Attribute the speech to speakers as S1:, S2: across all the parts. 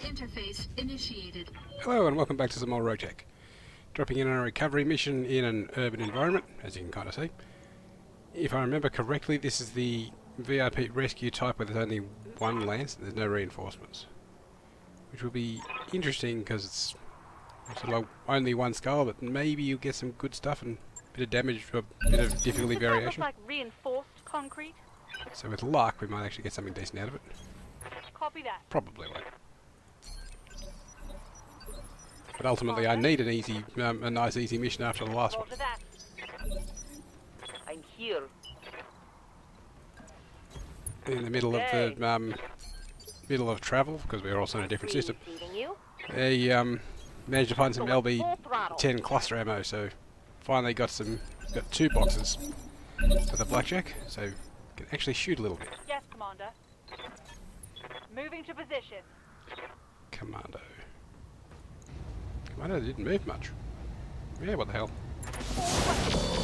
S1: Interface initiated.
S2: Hello and welcome back to some more RogueTech. Dropping in on a recovery mission in an urban environment, as you can kind of see. If I remember correctly, this is the VIP rescue type where there's only one lance and there's no reinforcements. Which will be interesting because it's sort of only one skull, but maybe you'll get some good stuff and a bit of damage, a bit of difficulty variation.
S3: Like reinforced concrete?
S2: So with luck, we might actually get something decent out of it.
S3: Copy that.
S2: Probably won't. But ultimately, I need an easy, a nice easy mission after the last one.
S3: Roger that. I'm here.
S2: In the middle of the middle of travel, because we're also in a different system. They managed to find some LB-10 cluster ammo, so finally got two boxes for the blackjack, so can actually shoot a little bit.
S3: Yes, Commander. Moving to position.
S2: Commando didn't move much. Yeah, what the hell?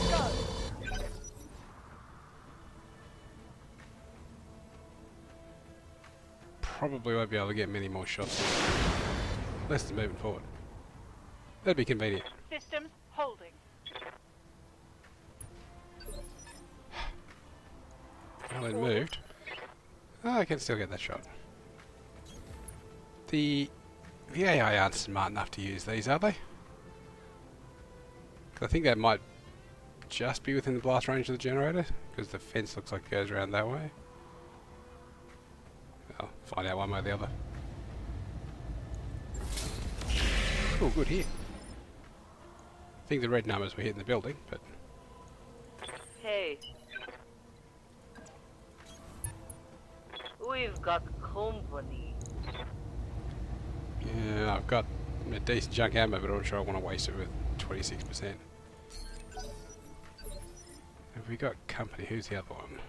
S3: Go.
S2: Probably won't be able to get many more shots unless they're moving forward. That'd be convenient.
S3: Systems holding.
S2: Well, it moved. Oh, I can still get that shot. The AI aren't smart enough to use these, are they? 'Cause I think that might just be within the blast range of the generator, because the fence looks like it goes around that way. I'll find out one way or the other. Oh, good hit. I think the red numbers were hitting the building, but...
S4: Hey. We've got company.
S2: Yeah, I've got a decent junk ammo, but I'm not sure I want to waste it with 26%. Have we got company? Who's the other one?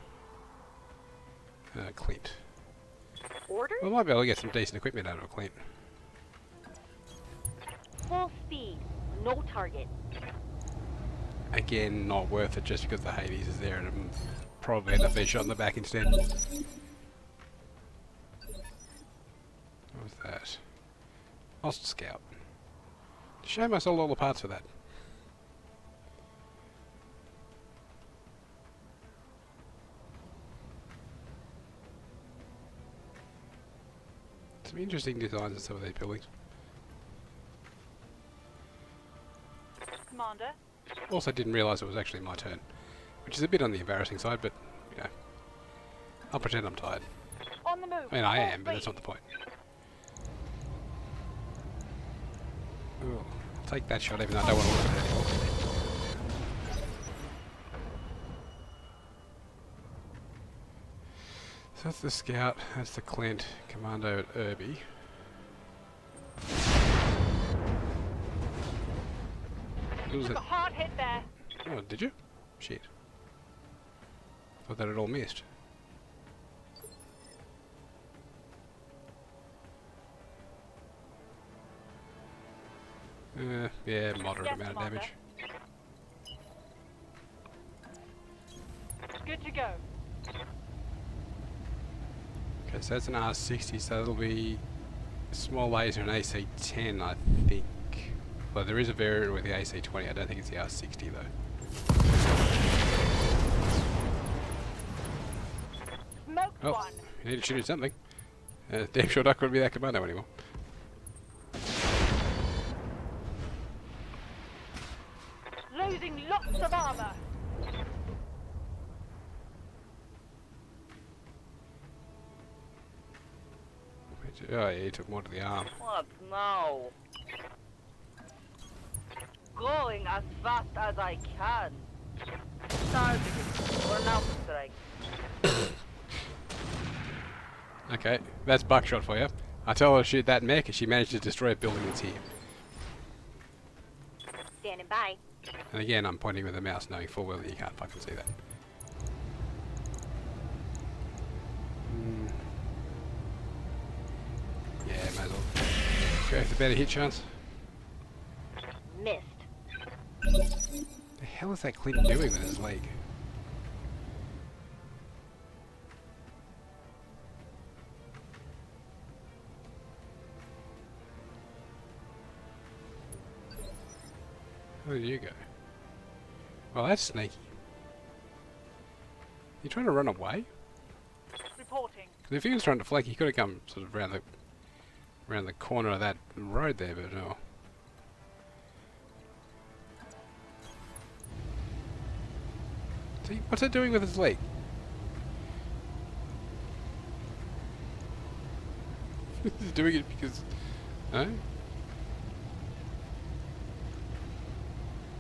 S2: Clint.
S3: Order?
S2: Well, I might be able to get some decent equipment out of Clint.
S3: Full speed. No target.
S2: Again, not worth it just because the Hades is there and I'm probably end up being shot in the back instead. What was that? Lost Scout. Shame I sold all the parts for that. Some interesting designs in some of these buildings.
S3: Commander.
S2: Also didn't realise it was actually my turn, which is a bit on the embarrassing side, but, you know, I'll pretend I'm tired.
S3: On the move.
S2: I mean, I am, but that's not the point. Ooh, I'll take that shot even though I don't want to look at it anymore. So that's the Scout, that's the Clint, Commando at Irby.
S3: Took a hard hit there.
S2: Oh, did you? Shit. Thought that had all missed. Yeah, moderate amount of damage.
S3: Good to go.
S2: Okay, so that's an R60, so that'll be a small laser and AC-10, I think. Well, there is a variant with the AC-20, I don't think it's the R60 though.
S3: Smoked
S2: Oh,
S3: one.
S2: you need to shoot at something. Damn sure not going to be that commando anymore.
S3: Losing lots of armor.
S2: Oh yeah, he took more to the arm.
S4: What now? Going as fast as I can. Targeting. Or now strike.
S2: Okay, that's buckshot for you. I tell her to shoot that mech and she managed to destroy a building that's here.
S3: Standing by.
S2: And again, I'm pointing with the mouse knowing full well that you can't fucking see that. Yeah, may as well go for the better hit chance.
S3: Missed.
S2: The hell is that Clint doing with his leg? Where did you go? Well, that's sneaky. You trying to run away?
S3: Reporting.
S2: Because if he was trying to flank, he could have come sort of around the corner of that road there, but no. See, what's it doing with his leg? He's doing it because... No?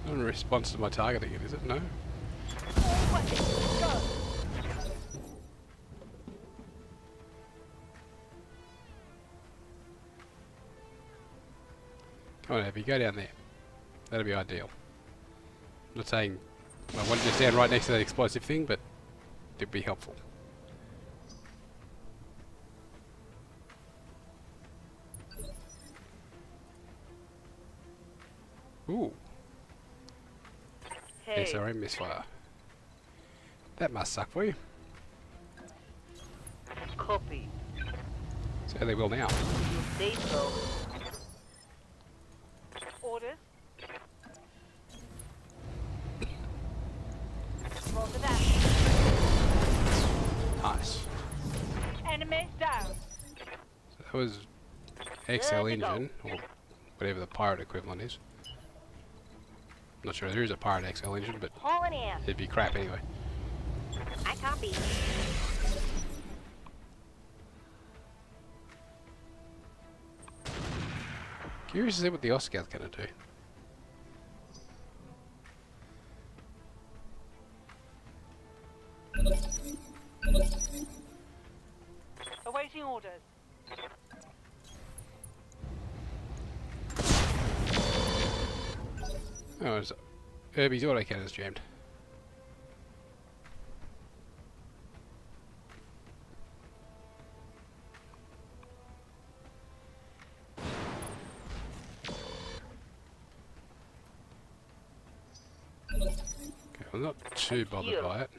S2: Not in response to my targeting it, is it? No?
S3: All weapons, go.
S2: Come on, Abby, go down there. That'd be ideal. I'm not saying I want you to stand right next to that explosive thing, but it'd be helpful. Ooh.
S4: Hey,
S2: SRM misfire. That must suck for you.
S4: copy.
S2: So they will now.
S4: You say so.
S3: Orders. Roger that.
S2: Nice.
S3: Enemies down.
S2: So that was XL
S4: There you go.
S2: engine, or whatever the pirate equivalent is. Not sure there is a pirate XL engine, but
S3: Hauling in.
S2: it'd be crap anyway.
S3: I copy.
S2: Curious to see what the Oscar's gonna do.
S3: Awaiting orders.
S2: Oh, it's Irby's autocannon's jammed. Okay, I'm not too bothered by it.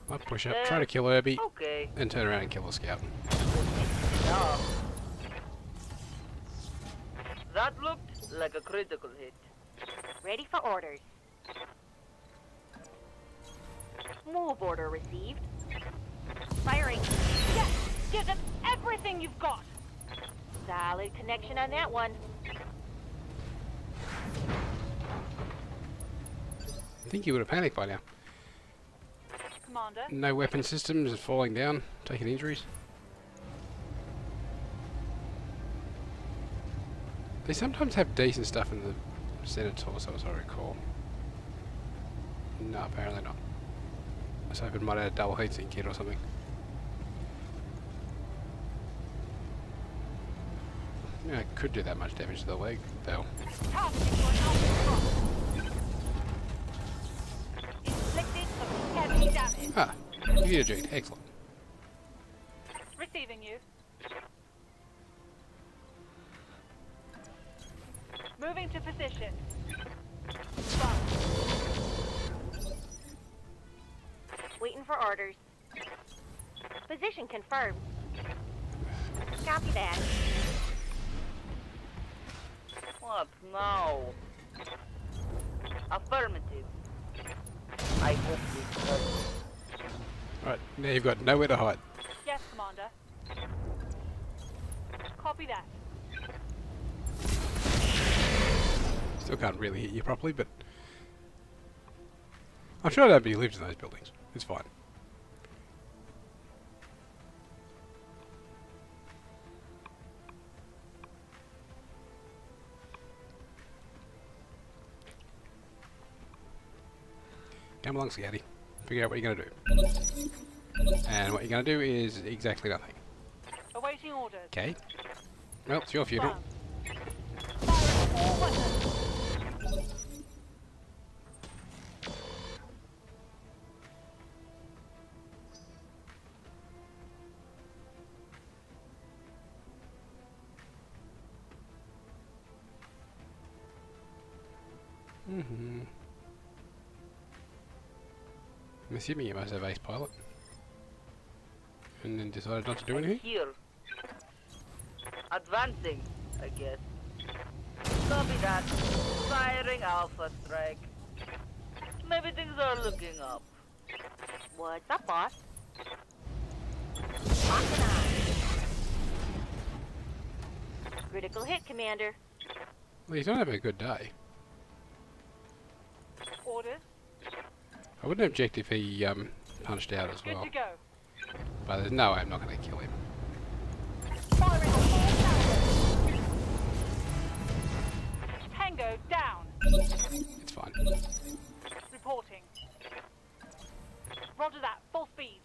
S2: Might push up, try to kill Irby,
S4: Okay.
S2: and turn around and kill the scout.
S4: Yeah. That looked like a critical hit.
S3: Ready for orders. Move order received. Firing. Yes! Give them everything you've got! Solid connection on that one.
S2: I think he would have panicked by now.
S3: Commander.
S2: No weapon systems, falling down, taking injuries. They sometimes have decent stuff in the center torso, as I recall. No, apparently not. I was hoping it might have a double heatsink kit or something. Yeah, it could do that much damage to the leg, though.
S3: Targeting for an alpha. Inflicted some heavy damage.
S2: Ah, you eject. Excellent.
S3: Receiving you. Moving to position. Spot. Waiting for orders. Position confirmed. Copy that.
S4: What now? Affirmative. I hope this helps.
S2: Right, now you've got nowhere to hide.
S3: Yes, Commander. Copy that.
S2: Still can't really hit you properly, but I'm sure nobody lives in those buildings. It's fine. Come along, Scouty. Figure out what you're going to do. And what you're going to do is exactly nothing.
S3: Awaiting orders.
S2: Okay? Well, it's your funeral.
S3: Fire all weapons.
S2: Mm-hmm. I'm assuming you must have ace pilot. And then decided not to do anything?
S4: Here. Advancing, I guess. Copy that. Firing Alpha Strike. Maybe things are looking up.
S3: What's up, boss? Locking on. Critical hit, Commander.
S2: Well, he's not having a good day.
S3: Orders.
S2: I wouldn't object if he punched out as well.
S3: Good to go.
S2: But there's no way I'm not going to kill him.
S3: Firing on all cylinders. Tango down.
S2: It's fine.
S3: Reporting. Roger that. Full speed.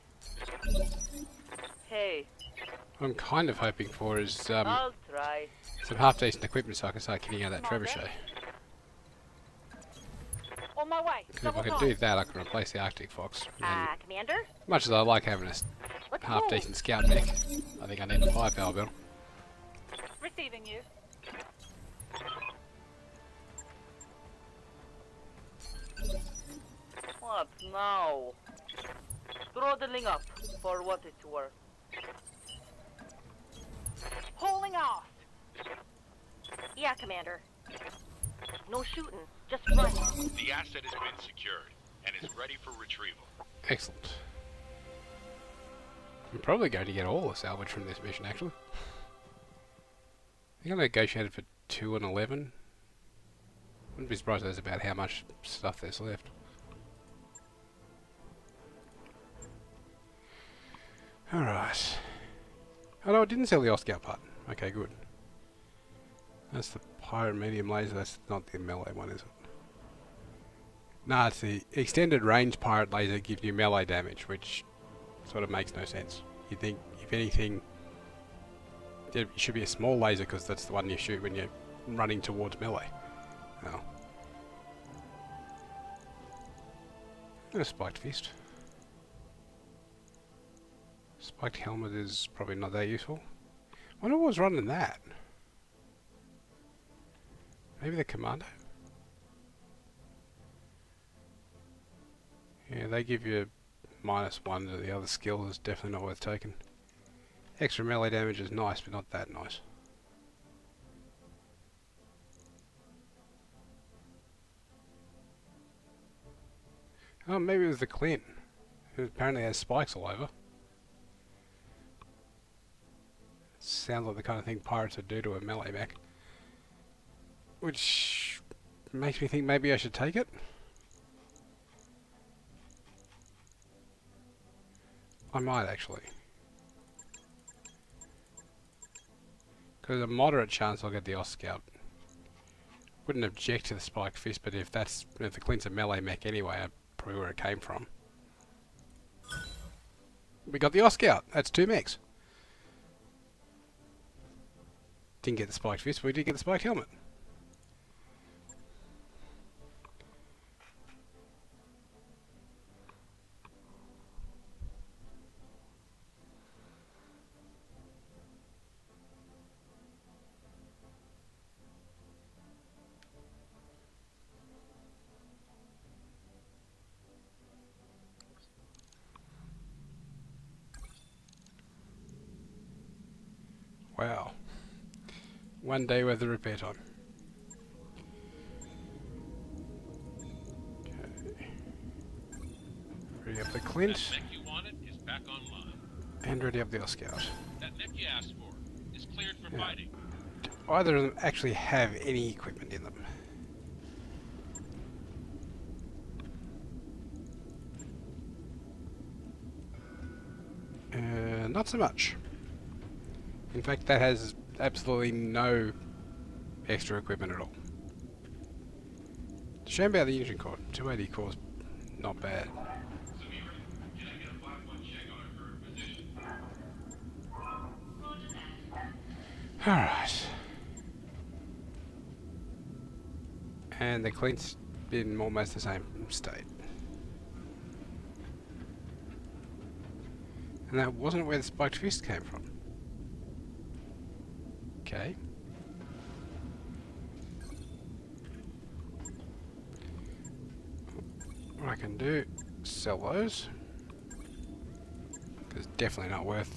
S4: Hey,
S2: What I'm kind of hoping for is
S4: I'll try.
S2: some half-decent equipment so I can start getting out that trebuchet.
S3: On my way.
S2: Because if I can do that, I can replace the Arctic Fox. And
S3: Commander?
S2: much as I like having a
S3: Let's
S2: half-decent scout mech, I think I need a firepower bill.
S3: Receiving you.
S4: What now? Throttling up, for what it's worth.
S3: Hauling aft. Yeah, Commander. No shooting. Just run.
S5: The asset has been secured and is ready for retrieval.
S2: Excellent. I'm probably going to get all the salvage from this mission, actually. I think I negotiated for 2 and 11. Wouldn't be surprised if there's about how much stuff there's left. Alright. Oh no, I didn't sell the Oscar part. Okay, good. That's the pirate medium laser, that's not the melee one, is it? Nah, it's the extended range pirate laser gives you melee damage, which sort of makes no sense. You think, if anything, it should be a small laser because that's the one you shoot when you're running towards melee. Oh. And a spiked fist. Spiked helmet is probably not that useful. I wonder what was running that. Maybe the commando? Yeah, they give you -1 to the other skill, is definitely not worth taking. Extra melee damage is nice, but not that nice. Oh, maybe it was the Clint, who apparently has spikes all over. Sounds like the kind of thing pirates would do to a melee mech. Which makes me think maybe I should take it. I might actually. Because there's a moderate chance I'll get the Oss Scout. Wouldn't object to the Spike Fist, but if the Clint's a melee mech anyway, that's probably where it came from. We got the Oss Scout. That's 2 mechs. Didn't get the Spike Fist, but we did get the Spike Helmet. Wow. 1 day worth of repair time. Okay. Ready up the Clint.
S5: That mech you wanted is back online.
S2: And ready up the Oss Scout.
S5: That mech you asked for is cleared for
S2: Yeah.
S5: fighting.
S2: Either of them actually have any equipment in them. Not so much. In fact, that has absolutely no extra equipment at all. Shame about the engine core. 280 core's not bad. Alright. And the Clint's in almost the same state. And that wasn't where the Spiked Fist came from. Okay. What I can do, sell those. Because definitely not worth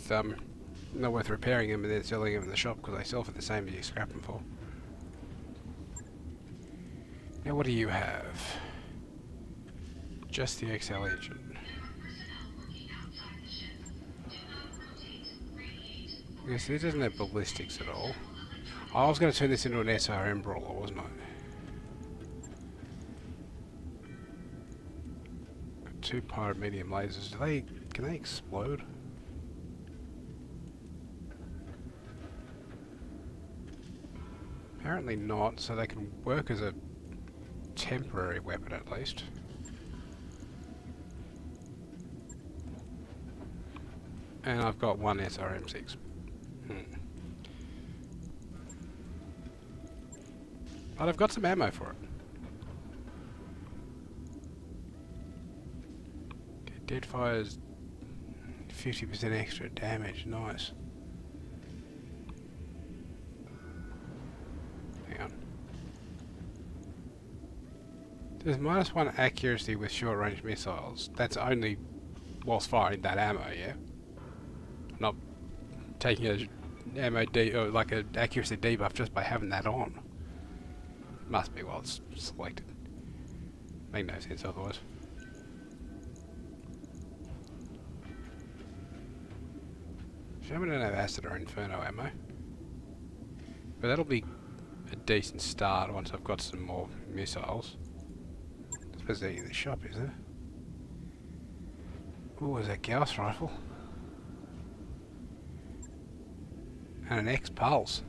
S2: Not worth repairing them and then selling them in the shop because they sell for the same as you scrap them for. Now what do you have? Just the XL engine. Yes, this doesn't have ballistics at all. I was going to turn this into an SRM brawler, wasn't I? Got 2 pirate medium lasers. Can they explode? Apparently not, so they can work as a temporary weapon at least. And I've got 1 SRM6. But I've got some ammo for it. Okay, dead fires 50% extra damage, nice. Hang on. There's -1 accuracy with short range missiles. That's only whilst firing that ammo, yeah? Not taking a ammo or like an accuracy debuff just by having that on. Must be while it's selected. Make no sense otherwise. Shame I don't have acid or inferno ammo. But that'll be a decent start once I've got some more missiles. I suppose they're in the shop, is there? Ooh, is that Gauss rifle? And an X-Pulse.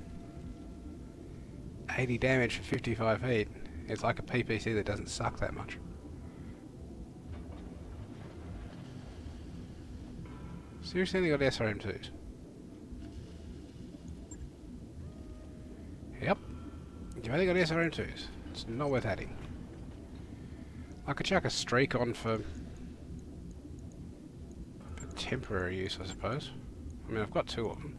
S2: 80 damage for 55 heat. It's like a PPC that doesn't suck that much. Seriously, they got SRM2s? Yep. You've only got SRM2s. It's not worth adding. I could chuck a streak on for temporary use, I suppose. I mean, I've got 2 of them.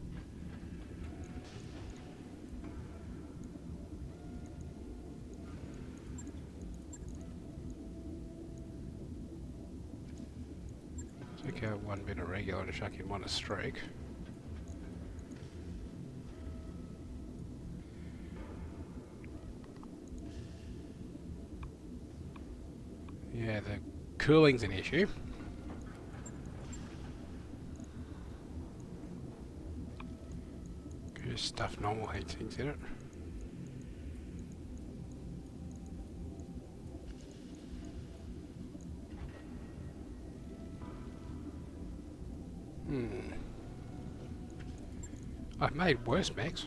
S2: Take out 1 bit of regular and chuck in 1 a streak. Yeah, the cooling's an issue. Could just stuff normal heat sinks in it. I've made worse mechs.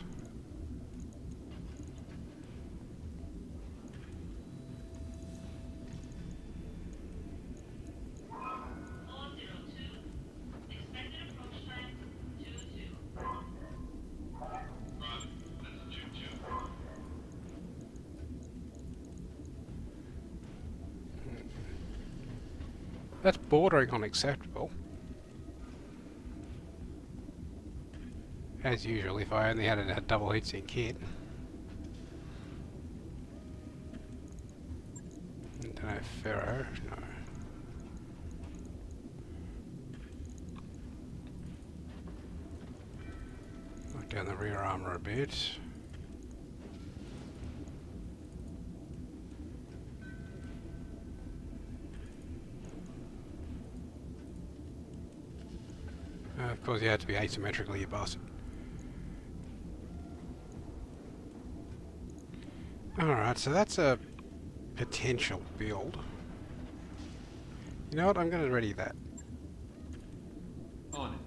S2: That's bordering on acceptable. As usual, if I only had a double heatsink kit. Don't know, ferro, no. Knock down the rear armour a bit. Of course you had to be asymmetrically, you bastard. Alright, so that's a potential build. You know what, I'm going to ready that.
S6: On it.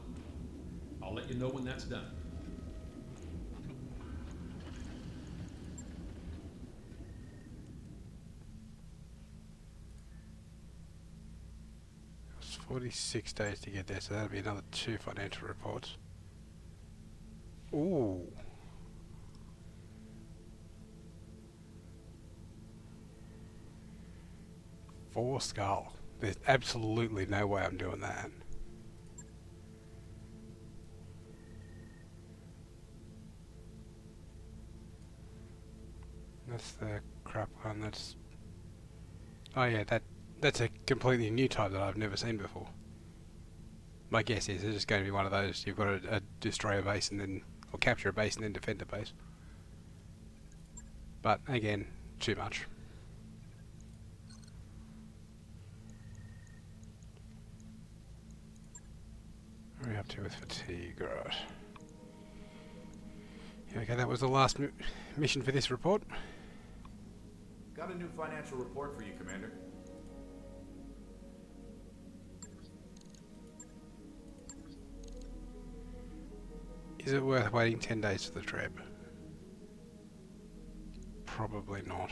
S6: I'll let you know when that's done.
S2: It's 46 days to get there, so that'll be another 2 financial reports. Ooh. Four skull. There's absolutely no way I'm doing that. That's the crap one. That's. Oh yeah, that's a completely new type that I've never seen before. My guess is it's just going to be one of those, you've got to destroy a base and then, or capture a base and then defend a base. But again, too much. Where are we up to with fatigue? Right. Okay, that was the last mission for this report.
S7: Got a new financial report for you, Commander.
S2: Is it worth waiting 10 days for the treb? Probably not.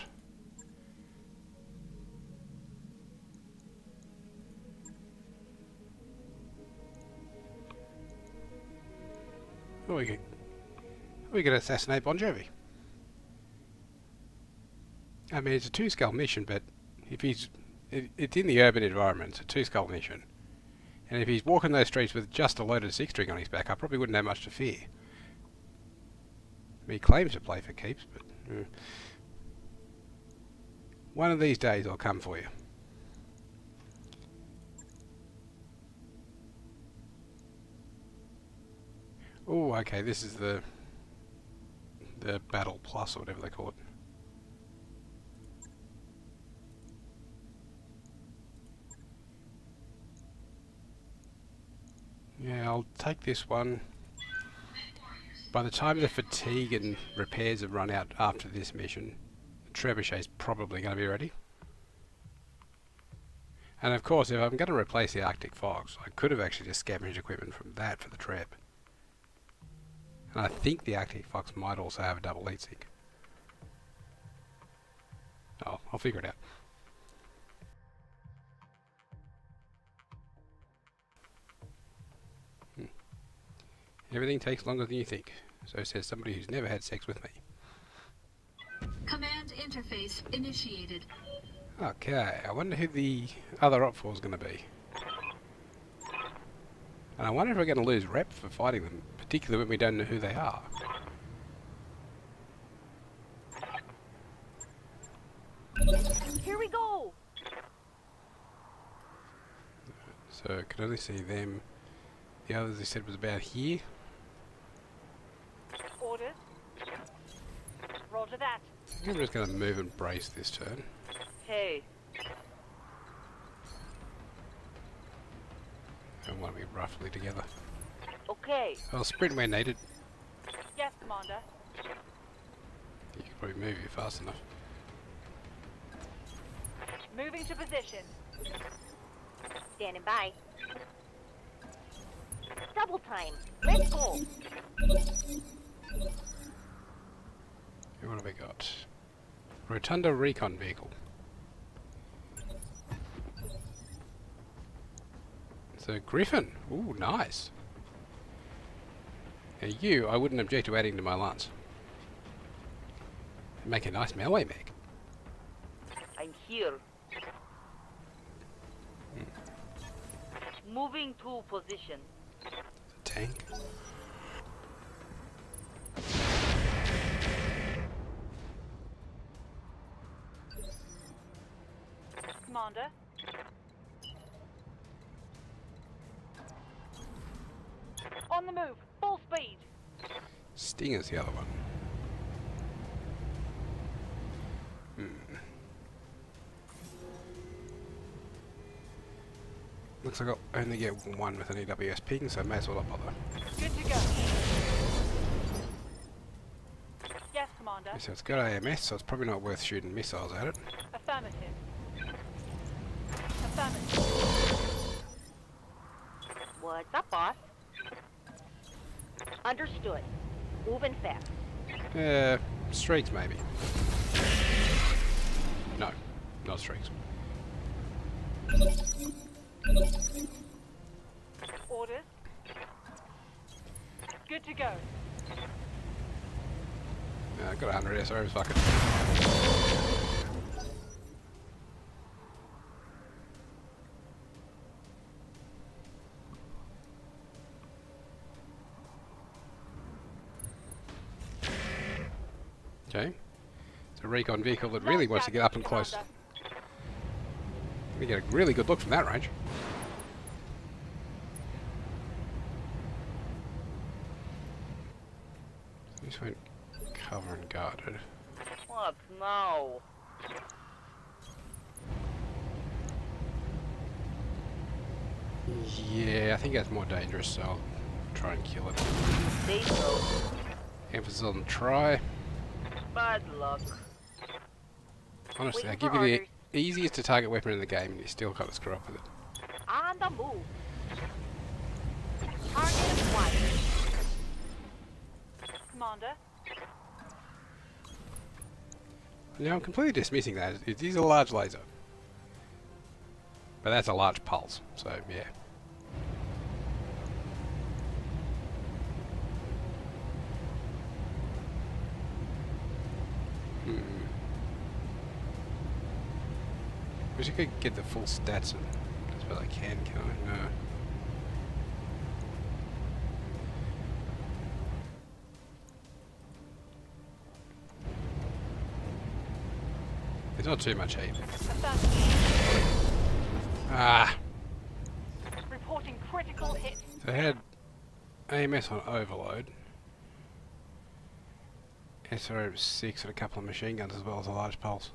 S2: Or we could assassinate Bon Jovi. I mean, it's a 2-skull mission, but if he's... it's in the urban environment, it's a 2-skull mission. And if he's walking those streets with just a loaded 6-string on his back, I probably wouldn't have much to fear. I mean, he claims to play for keeps, but... one of these days I'll come for you. Oh, okay, this is the Battle Plus, or whatever they call it. Yeah, I'll take this one. By the time the fatigue and repairs have run out after this mission, the trebuchet's probably going to be ready. And of course, if I'm going to replace the Arctic Fox, I could have actually just scavenged equipment from that for the treb. And I think the Arctic Fox might also have a double heat sink. Oh, I'll figure it out. Everything takes longer than you think. So says somebody who's never had sex with me.
S1: Command interface initiated.
S2: Okay, I wonder who the other op4 is going to be. And I wonder if we're going to lose rep for fighting them, particularly when we don't know who they are.
S3: Here we go!
S2: So I can only see them. The others they said was about here.
S3: Orders. Roger that.
S2: I'm just going to move and brace this turn.
S4: Hey,
S2: I want to be roughly together.
S4: okay.
S2: I'll sprint where needed.
S3: Yes, Commander.
S2: You can probably move you fast enough.
S3: Moving to position.
S8: Standing by. Double time. Let's go.
S2: What have we got? Rotunda recon vehicle. So Griffin. Ooh, nice. Now you, I wouldn't object to adding to my lance. Make a nice melee mech.
S4: I'm here. Moving to position.
S2: Tank.
S3: Commander. On the move. Full speed.
S2: Stinger's the other one. Looks like I'll only get one with an EWS ping, so may as well not bother.
S3: Good to go. Yes, Commander.
S2: So it's got AMS, so it's probably not worth shooting missiles at it.
S3: Affirmative. Affirmative.
S8: What's up, boss? Understood. Moving fast.
S2: Streaks maybe. No, not streaks.
S3: Orders. Good to go.
S2: I've got 100 SRs, fuck it. Okay. It's a recon vehicle that really wants to get up and close. We get a really good look from that range. Just went cover and guarded.
S4: What now?
S2: Yeah, I think that's more dangerous, so I'll try and kill it.
S4: Say so.
S2: Emphasis on try.
S4: Bad luck.
S2: Honestly, I
S8: Waiting
S2: give
S8: for
S2: you
S8: orders.
S2: the easiest to target weapon in the game and you still can't screw up with it.
S8: On the move. Target acquired.
S3: Commander.
S2: Now, I'm completely dismissing that. It is a large laser. But that's a large pulse, so yeah. Wish I could get the full stats and that's what I can I? No. There's not too much heat. Ah!
S3: Reporting critical hit.
S2: So I had AMS on overload. SRM 6 and a couple of machine guns as well as a large pulse.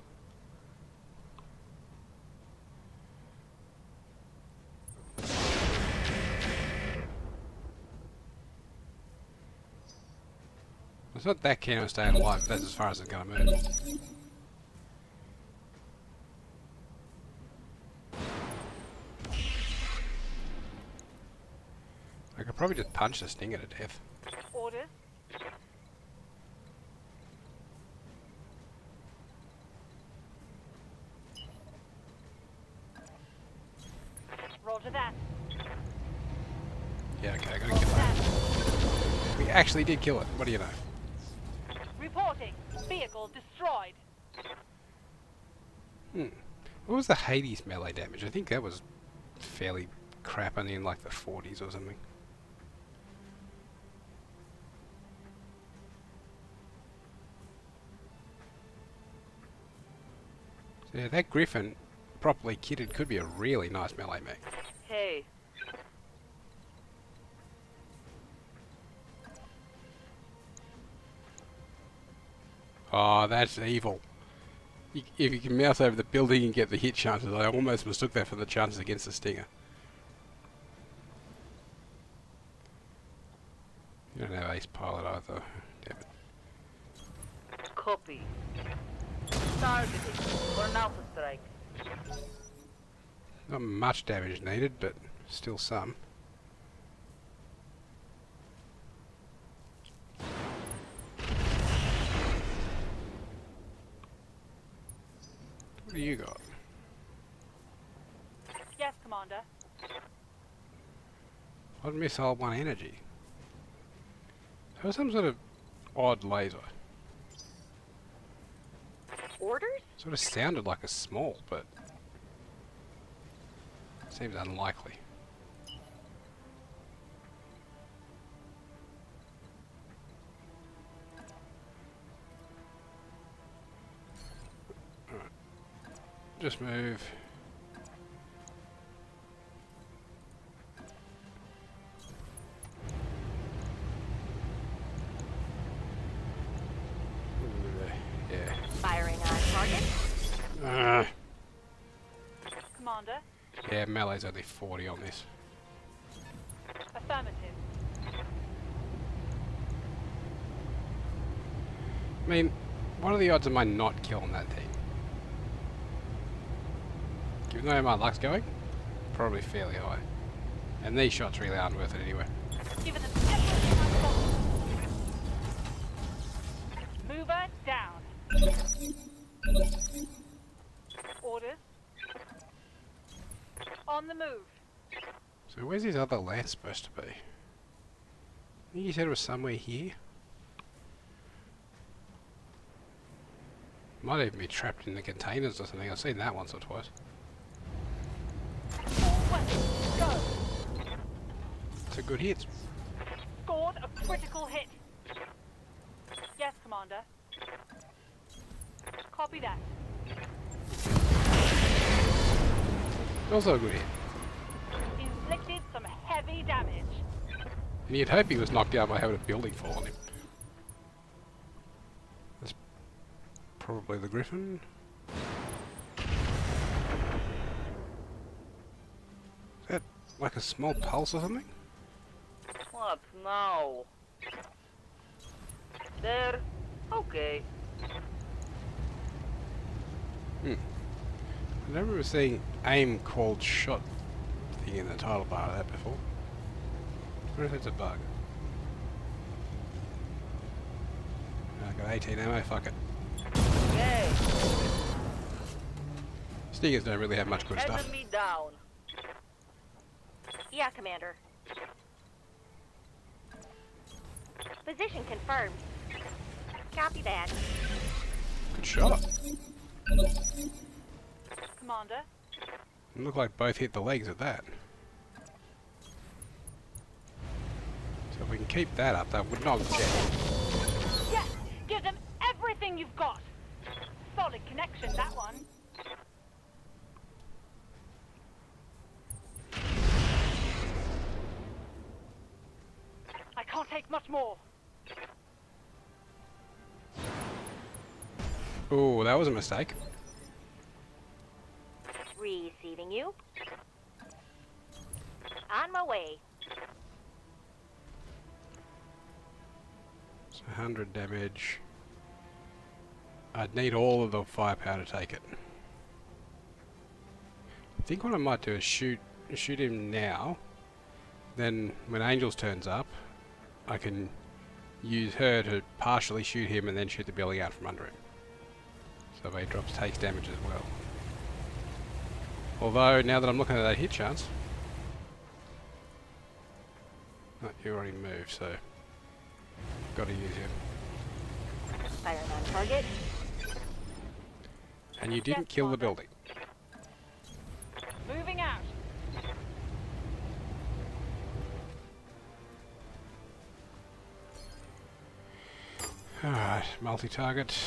S2: It's not that keen on staying alive, but that's as far as it's going to move. I could probably just punch the stinger to death.
S3: Orders. Roger that.
S2: Yeah, okay, I gotta kill that. We actually did kill it. What do you know?
S3: Reporting. Vehicle destroyed.
S2: What was the Hades melee damage? I think that was fairly crap, only in like the 40s or something. So yeah, that Griffin, properly kitted, could be a really nice melee mech.
S4: Hey.
S2: Oh, that's evil. If you can mouse over the building and get the hit chances, I almost mistook that for the chances against the stinger. You don't have ace pilot either. Damn it.
S4: Copy. Targeting for an alpha strike.
S2: Not much damage needed, but still some. What do you got?
S3: Yes, Commander.
S2: Odd missile, 1 energy. So some sort of odd laser.
S8: Orders?
S2: Sort of sounded like a small, but seems unlikely. Alright. Just move. Yeah.
S8: Firing on target.
S3: Commander.
S2: Yeah, melee's only 40 on this.
S3: Affirmative.
S2: I mean, what are the odds of my not killing that thing? Given the way my luck's going, probably fairly high. And these shots really aren't worth it anyway.
S3: Giving them everything I've got. Mover down. Orders. On the move.
S2: So where's his other lance supposed to be? I think he said it was somewhere here. Might even be trapped in the containers or something. I've seen that once or twice.
S3: All weapons, go.
S2: It's a good hit.
S3: Scored a critical hit. Yes, Commander. Copy that.
S2: Also a good hit.
S3: Inflicted some heavy damage.
S2: And you'd hope he was knocked down by having a building fall on him. Probably the Griffin. Is that like a small pulse or something?
S4: What now? There. Okay.
S2: I don't remember seeing aim called shot thing in the title bar of that before. I wonder if it's a bug. I got 18 ammo, fuck it.
S4: Okay.
S2: Stingers don't really have much good stuff.
S4: Enemy down.
S8: Yeah, Commander. Position confirmed. Copy that.
S2: Good shot.
S3: Commander.
S2: It looked like both hit the legs at that. So if we can keep that up, that would not jet.
S3: Yes! Give them everything you've got! Solid connection, that one. I can't take much more.
S2: Oh, that was a mistake.
S8: Receiving you. On my way.
S2: It's 100 damage. I'd need all of the firepower to take it. I think what I might do is shoot him now. Then when Angels turns up, I can use her to partially shoot him and then shoot the building out from under him. So if he drops, takes damage as well. Although, now that I'm looking at that hit chance... Oh, you already moved, so... Got to use you.
S8: Firing on target.
S2: And you didn't kill the building.
S3: Moving out.
S2: Alright, multi-target.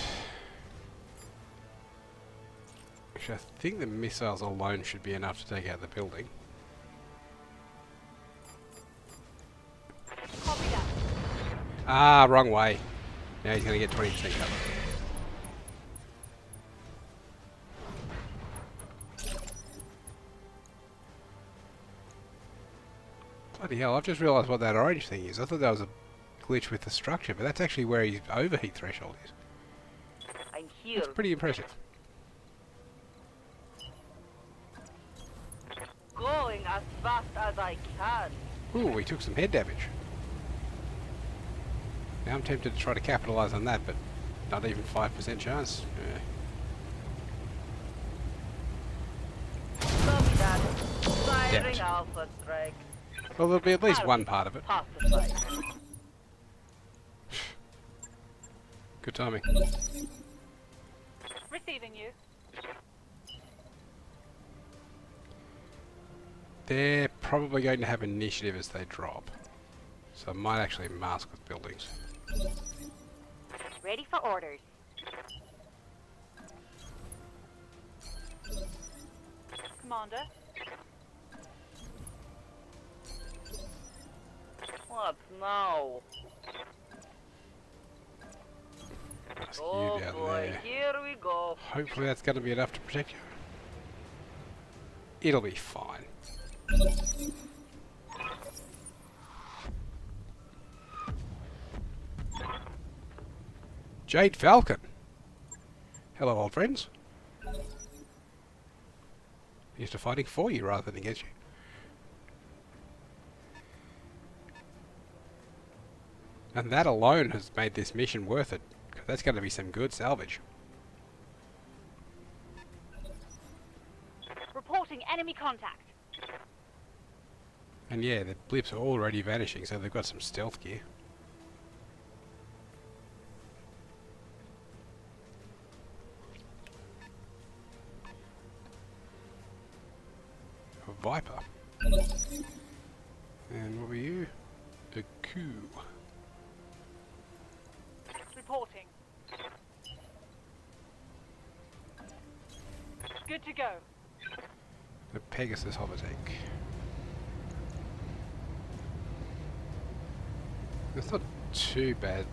S2: Actually, I think the missiles alone should be enough to take out the building.
S3: Copy that.
S2: Ah, wrong way. Now he's going to get 20% cover. Bloody hell, I've just realised what that orange thing is. I thought that was a glitch with the structure, but that's actually where his overheat threshold is.
S4: I'm here.
S2: That's pretty impressive.
S4: Going as fast as I can.
S2: Ooh, we took some head damage. Now I'm tempted to try to capitalise on that, but not even 5% chance.
S4: Copy that. Firing
S2: Damage.
S4: Alpha strike.
S2: Well, there'll be at least one part of it.
S4: Pacified.
S2: Good timing.
S3: Receiving you.
S2: They're probably going to have initiative as they drop. So I might actually mask with buildings.
S8: Ready for orders.
S3: Commander.
S4: What now?
S2: Mask
S4: Oh
S2: you down
S4: boy,
S2: there.
S4: here we go.
S2: Hopefully that's going to be enough to protect you. It'll be fine. Jade Falcon. Hello, old friends. Used to fighting for you rather than against you. And that alone has made this mission worth it, because that's going to be some good salvage.
S3: Reporting enemy contact.
S2: And yeah, the blips are already vanishing, so they've got some stealth gear. A Viper. And what were you? A coup.
S3: Reporting. Good to go.
S2: The Pegasus Holotank. It's not too bad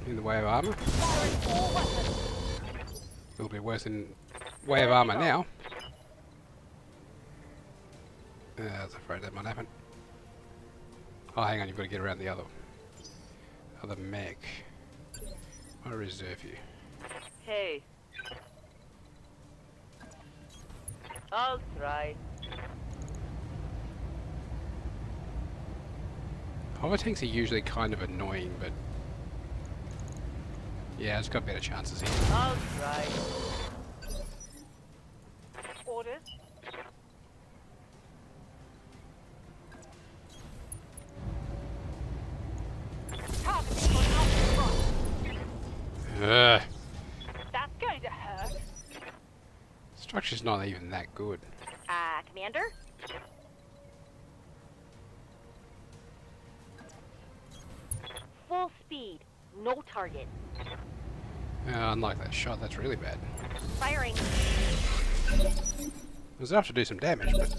S2: in the way of armor.
S3: Firing all weapons.
S2: little bit worse in way of armour now. I was afraid that might happen. Oh, hang on, you've got to get around the other mech. I'll reserve you.
S4: Hey. I'll try.
S2: Hover tanks are usually kind of annoying, but yeah, it's got better chances here.
S4: I'll try.
S3: Orders. Targeting on Alpha front.
S2: Ugh.
S3: That's going to hurt.
S2: Structure's not even that good.
S8: Commander? Full speed. No target.
S2: Unlike that shot, that's really bad.
S8: Firing.
S2: It was enough to do some damage, but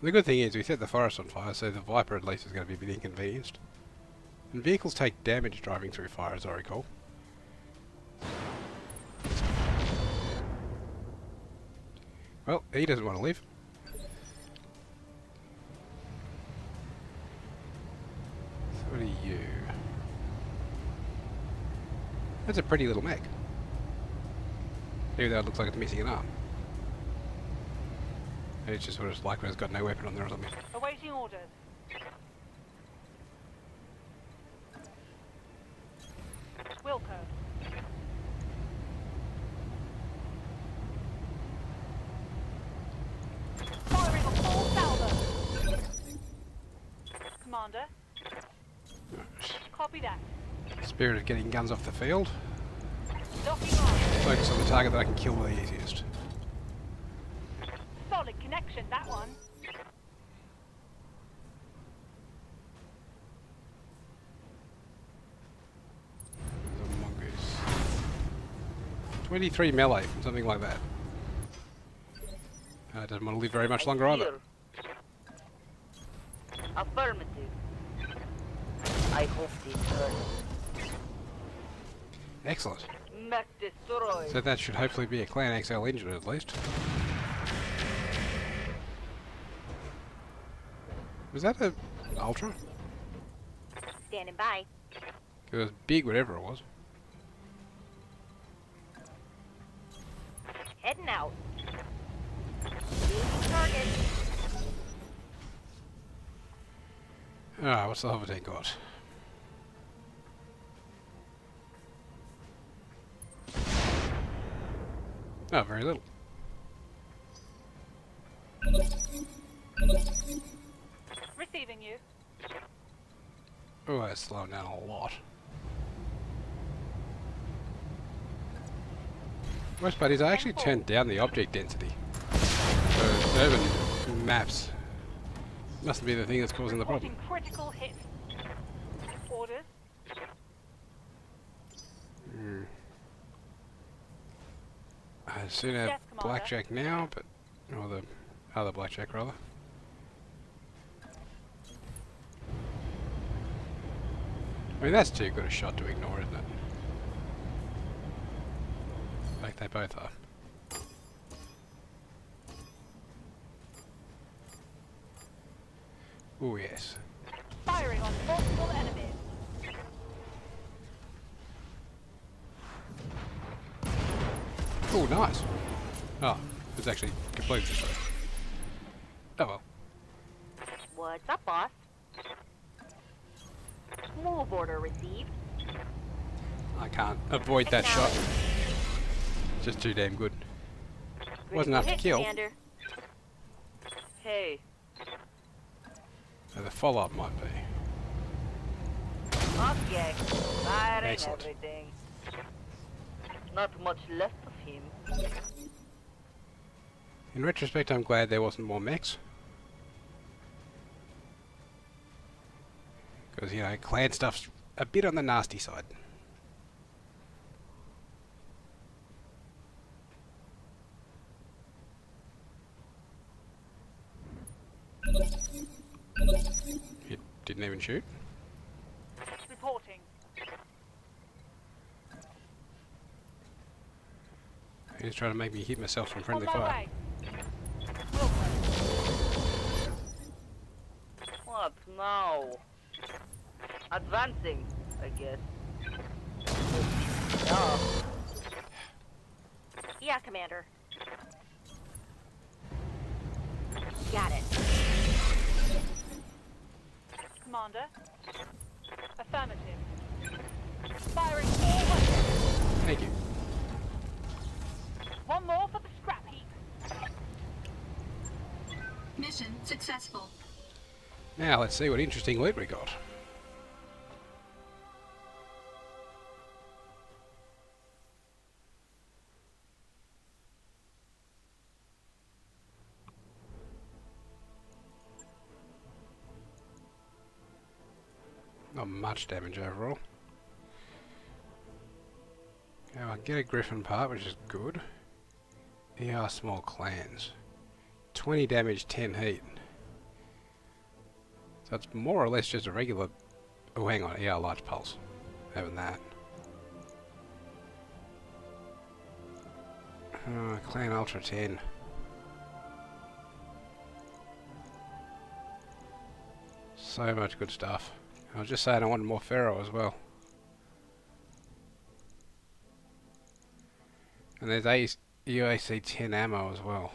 S2: the good thing is we set the forest on fire, so the Viper at least is going to be a bit inconvenienced. And vehicles take damage driving through fire, as I recall. Well, he doesn't want to live. So what are you? That's a pretty little mech. Even though it looks like it's missing an arm. Maybe it's just what it's like when it's got no weapon on there or something.
S3: Awaiting orders. Wilco. Firing a full salvo. Commander. Copy that.
S2: Spirit of getting guns off the field.
S3: Locking on.
S2: Focus on the target that I can kill the easiest.
S3: Solid connection, that one.
S2: The mongoose. 23 melee, something like that. Doesn't want to live very much longer either.
S4: Affirmative. I hope this hurts.
S2: Excellent.
S4: Mech destroyed.
S2: So that should hopefully be a Clan XL engine at least. Was that a Ultra?
S8: Standing by.
S2: It was big, whatever it was.
S8: Heading out. Losing target.
S2: Ah, what's the hover tank got? Oh, very little.
S3: Receiving you.
S2: Oh, that's slowing down a lot. Worst part is I actually turned down the object density. So urban maps mustn't be the thing that's causing the problem.
S3: Reporting critical hit. Orders.
S2: I'd soon have
S3: Yes, Commander.
S2: Blackjack now, but... or the other Blackjack, rather. I mean, that's too good a shot to ignore, isn't it? In fact, they both are. Oh, yes.
S3: Firing on multiple enemies.
S2: Oh, nice. Oh, it's actually completely destroyed. Oh well.
S8: What's up, boss? Move order received.
S2: I can't avoid that shot. Just too damn good. Wasn't enough to
S8: Hit,
S2: kill.
S8: Commander.
S4: Hey.
S2: So the follow-up might be.
S4: Object. Firing
S2: Excellent.
S4: everything. Not much left of him.
S2: In retrospect, I'm glad there wasn't more mechs. Because, you know, clan stuff's a bit on the nasty side. It didn't even shoot.
S3: Reporting.
S2: He's trying to make me hit myself from friendly
S3: On my
S2: fire.
S3: way. Will
S4: What now? Advancing, I guess. Oh,
S8: Yeah, Commander. Got it.
S3: Commander. Affirmative. Firing all weapons.
S2: Thank you.
S3: One more for the scrap heap.
S1: Mission successful.
S2: Now let's see what interesting loot we got. Not much damage overall. Now I get a griffin part, which is good. ER small clans. 20 damage, 10 heat. So it's more or less just a regular... Oh, hang on, ER large pulse. Having that. Clan Ultra 10. So much good stuff. I was just saying I wanted more Pharaoh as well. And there's UAC 10 ammo as well.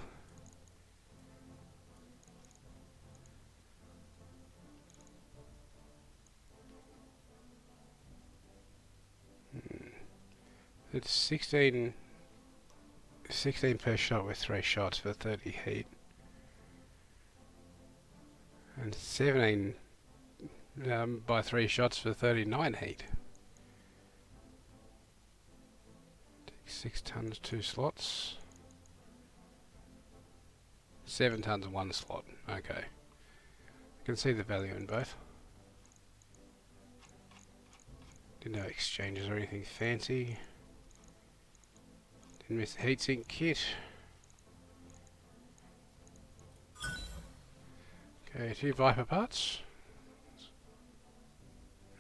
S2: It's 16 per shot with 3 shots for 30 heat. And 17 by 3 shots for 39 heat. 6 tons, 2 slots. 7 tons, 1 slot. Okay. I can see the value in both. Didn't have exchanges or anything fancy. Didn't miss the heatsink kit. Okay, 2 Viper parts.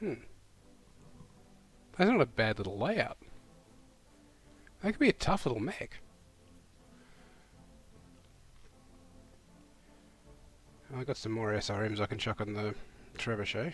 S2: That's not a bad little layout. That could be a tough little mech. I got some more SRMs I can chuck on the trebuchet.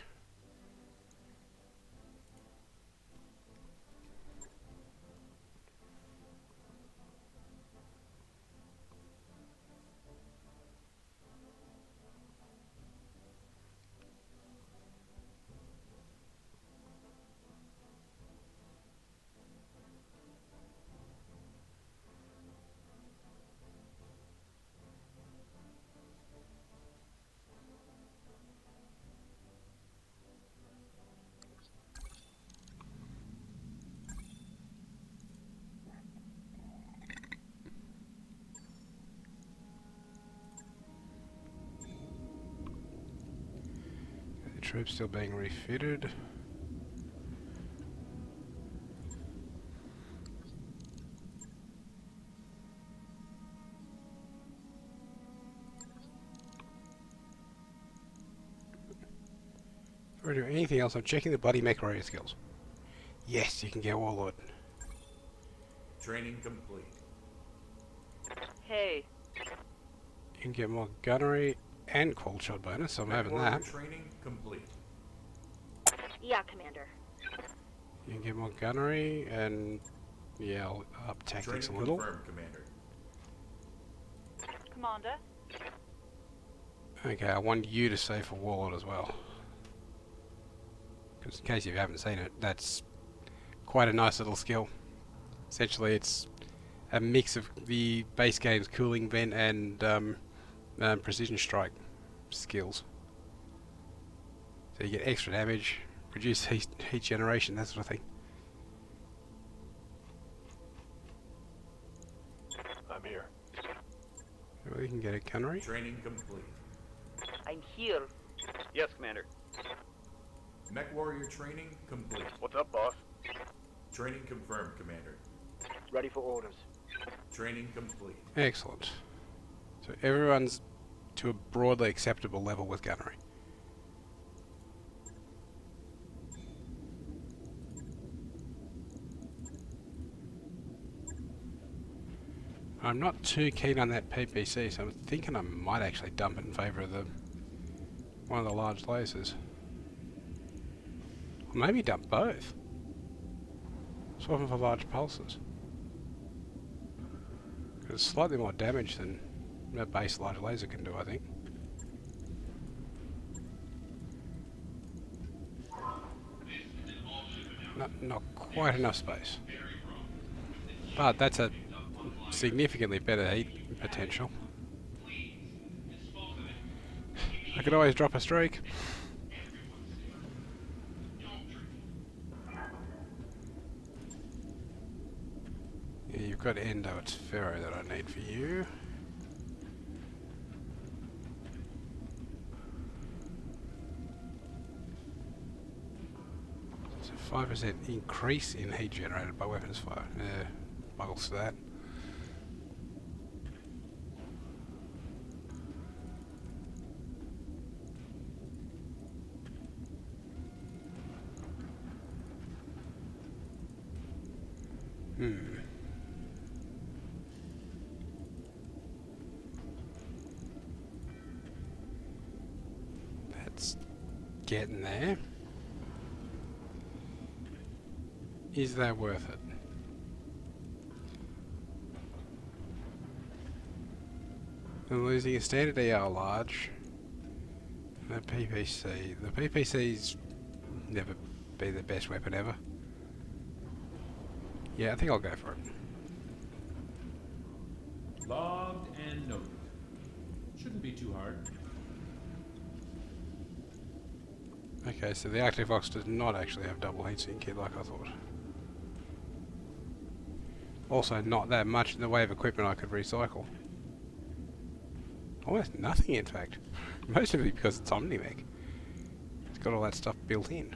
S2: Troops still being refitted. Before I do anything else, I'm checking the bloody mech warrior skills. Yes, you can get Warlord.
S7: Training complete.
S4: hey,
S2: You can get more gunnery and cold shot bonus, so I'm having
S7: Warrior
S2: that.
S7: Training complete.
S8: Yeah, Commander.
S2: You can get more gunnery and yeah, I'll up tactics
S7: Training
S2: a little.
S7: confirmed, Commander.
S3: Commander.
S2: Okay, I want you to save for Warlord as well. Because in case you haven't seen it, that's quite a nice little skill. Essentially, it's a mix of the base game's cooling vent and precision strike skills. So you get extra damage, reduce heat generation, that sort of thing.
S5: I'm here.
S2: Well, you can get a gunnery.
S7: Training complete.
S4: I'm here.
S9: Yes, Commander.
S7: Mech Warrior training complete.
S9: What's up, boss?
S7: Training confirmed, Commander.
S9: Ready for orders.
S7: Training complete.
S2: Excellent. So everyone's to a broadly acceptable level with gunnery. I'm not too keen on that PPC, so I'm thinking I might actually dump it in favour of one of the large lasers. Or maybe dump both. Swap them for large pulses. It's slightly more damage than a base large laser can do, I think. Not quite enough space. But that's a significantly better heat potential. I could always drop a streak. Yeah, you've got Endo, it's Ferro that I need for you. It's a 5% increase in heat generated by weapons fire. Muggles to that. That's getting there. Is that worth it? I'm losing a standard ER large. And a PPC. The PPC's never be the best weapon ever. Yeah, I think I'll go for it.
S6: Logged and noted. Shouldn't be too hard.
S2: Okay, so the Arctic Fox does not actually have double heatsink kit like I thought. Also not that much in the way of equipment I could recycle. Almost nothing in fact. Most of it because it's Omnimech. It's got all that stuff built in.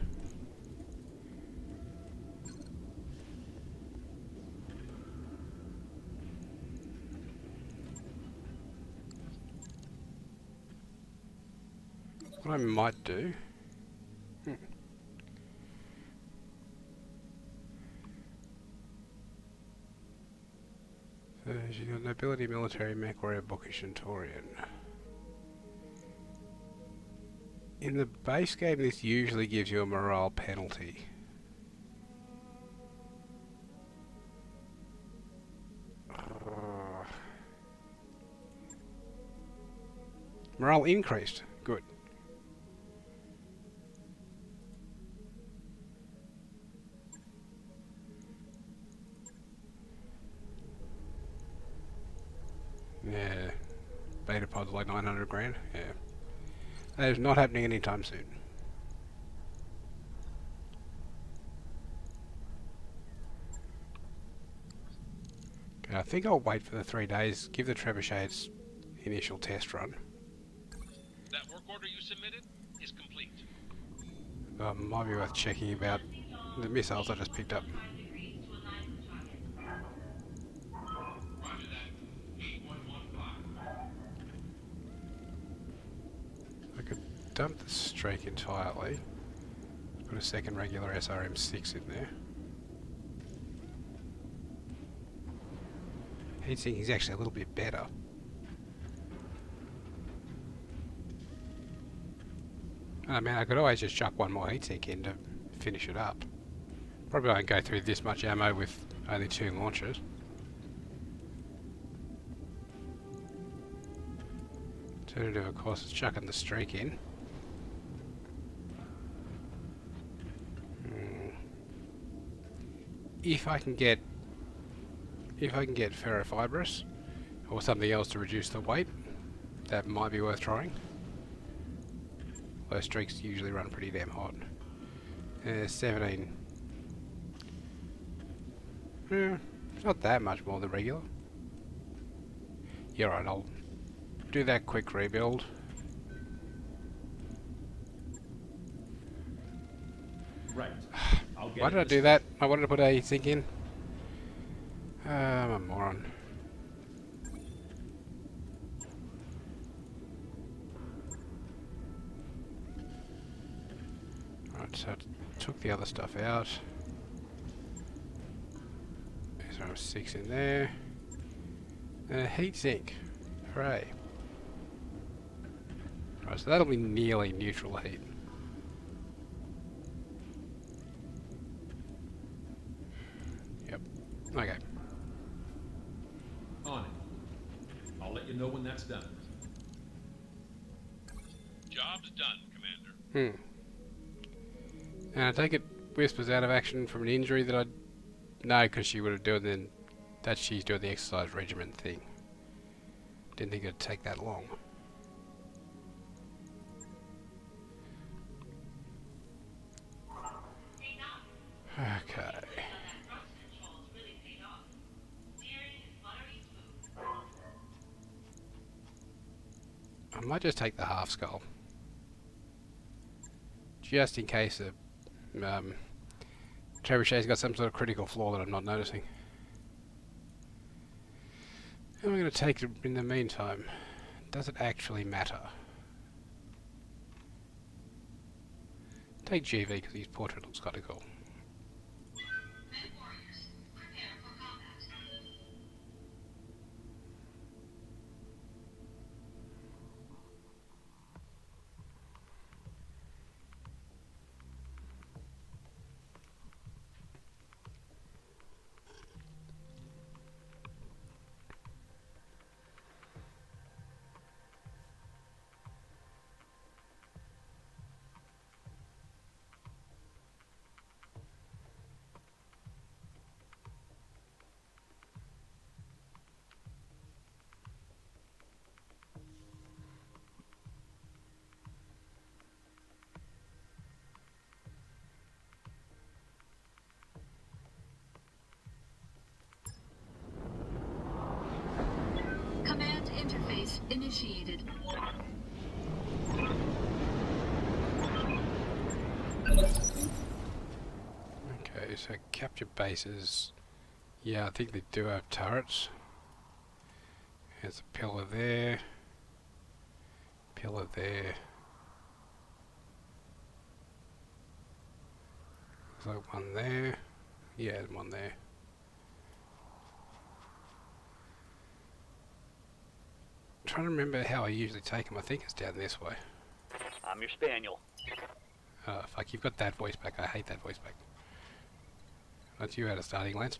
S2: What I might do... So she's got Nobility, Military, Mech, Warrior, Bookish, and Taurian. In the base game this usually gives you a morale penalty. Morale increased. Good. Yeah. Beta pod's like 900 grand. Yeah. That is not happening anytime soon. Okay, I think I'll wait for the 3 days, give the Trebuchet its initial test run.
S5: That work order you submitted is complete.
S2: Might be worth checking about the missiles I just picked up. I could dump the streak entirely. Put a second regular SRM6 in there. Heatsink is actually a little bit better. I mean, I could always just chuck one more heatsink in to finish it up. Probably won't go through this much ammo with only 2 launchers. Alternative, of course, is chucking the streak in. If I can get ferrofibrous or something else to reduce the weight, that might be worth trying. Those streaks usually run pretty damn hot. 17. It's not that much more than regular. Yeah, right, I'll do that quick rebuild.
S6: Right. I'll get
S2: Why did I do that? I wanted to put a sink in. I'm a moron. Right, so I took the other stuff out. There's 6 in there. Heat sink. Hooray. Right, so that'll be nearly neutral heat. Yep. Okay.
S6: On it. I'll let you know when that's done.
S5: Job's done, Commander.
S2: And I take it Wisp was out of action from an injury that I... No, because she would have done then... That she's doing the exercise regimen thing. Didn't think it'd take that long. Okay. I might just take the half skull. Just in case the trebuchet's got some sort of critical flaw that I'm not noticing. Who am I going to take in the meantime? Does it actually matter? Take GV because his portrait looks kind of cool.
S1: Men warriors, prepare for combat. Command interface initiated.
S2: Okay, so capture bases. Yeah, I think they do have turrets. There's a pillar there. Pillar there. There's like one there. Yeah, there's one there. I'm trying to remember how I usually take them. I think it's down this way.
S9: I'm your spaniel.
S2: Oh, fuck, you've got that voice back. I hate that voice back. That's you out of starting, Lance.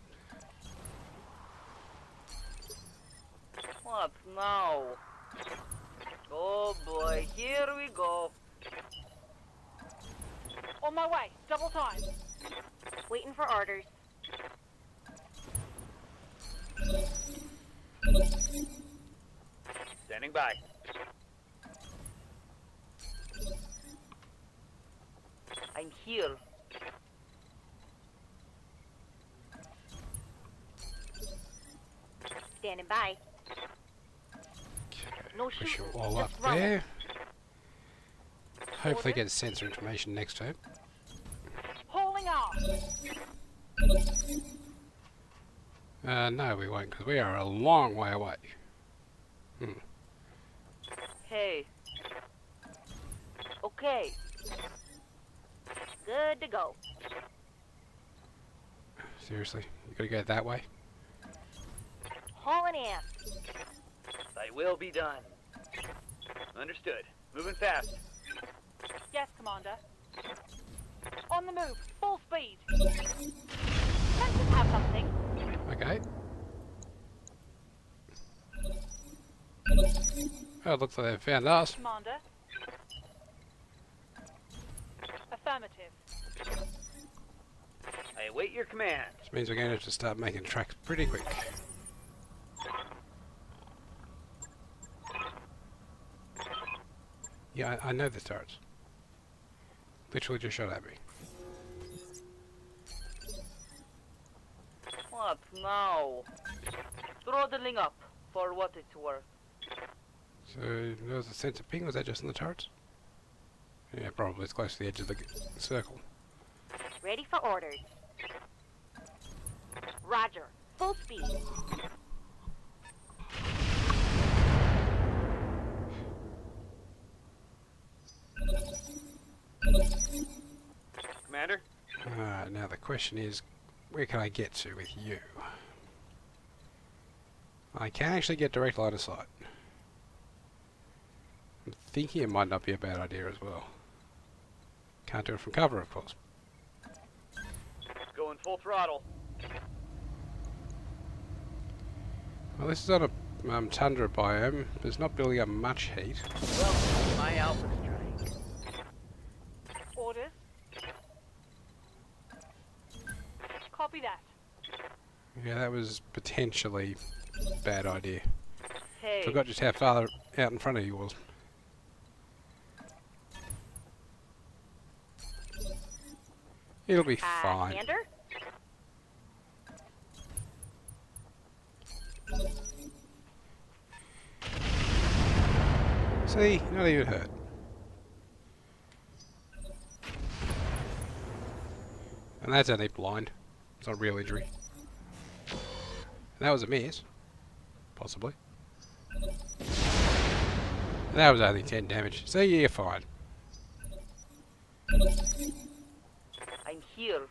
S4: What now? Oh boy, here we go.
S3: On my way. Double time.
S8: Waiting for orders.
S9: Standing by.
S4: I'm here.
S8: Standing by.
S2: Okay,
S8: No
S2: push you
S8: shooting,
S2: all up
S8: just running.
S2: there. Hopefully get sensor information next turn.
S3: Hauling off.
S2: No, we won't, because we are a long way away.
S4: Hey. Okay.
S8: Good to go.
S2: Seriously, you gotta go that way?
S8: Hauling ass.
S9: Thy will be done. Understood. Moving fast.
S3: Yes, Commander. On the move. Full speed. Let's just have something.
S2: Okay. Oh, it looks like they've found us.
S3: Commander. Affirmative.
S9: I await your command.
S2: Which means we're going to have to start making tracks pretty quick. Yeah, I know the turrets. Literally just shot at me.
S4: What now? Throttling up, for what it's worth.
S2: So, there was a sensor ping, was that just in the turrets? Yeah, probably. It's close to the edge of the circle.
S8: Ready for orders. Roger. Full speed.
S9: Commander?
S2: Now the question is, where can I get to with you? I can actually get direct line of sight. I'm thinking it might not be a bad idea as well. Can't do it from cover, of course.
S9: Going full throttle.
S2: Well, this is on a tundra biome. It's not building up much heat.
S9: Well, my alpha strike.
S3: Orders. Copy that.
S2: Yeah, that was potentially a bad idea.
S9: Hey,
S2: Forgot just how far out in front of you was. It'll be fine.
S8: Commander?
S2: See, not even hurt. And that's only blind. It's not real injury. And that was a miss. Possibly. And that was only 10 damage. So yeah, you're fine.
S4: I'm here.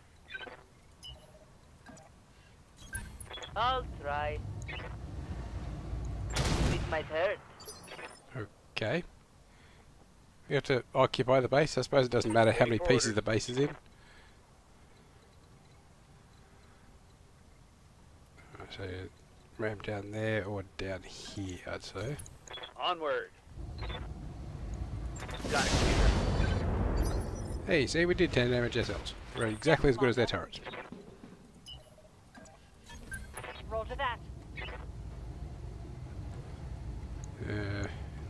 S4: I'll try. It might hurt.
S2: Okay. We have to occupy the base. I suppose it doesn't matter how many pieces the base is in. So ramp down there or down here, I'd say.
S9: onward. Got it.
S2: Hey, see, we did 10 damage ourselves. We're exactly as good as their turrets.
S3: Roger that.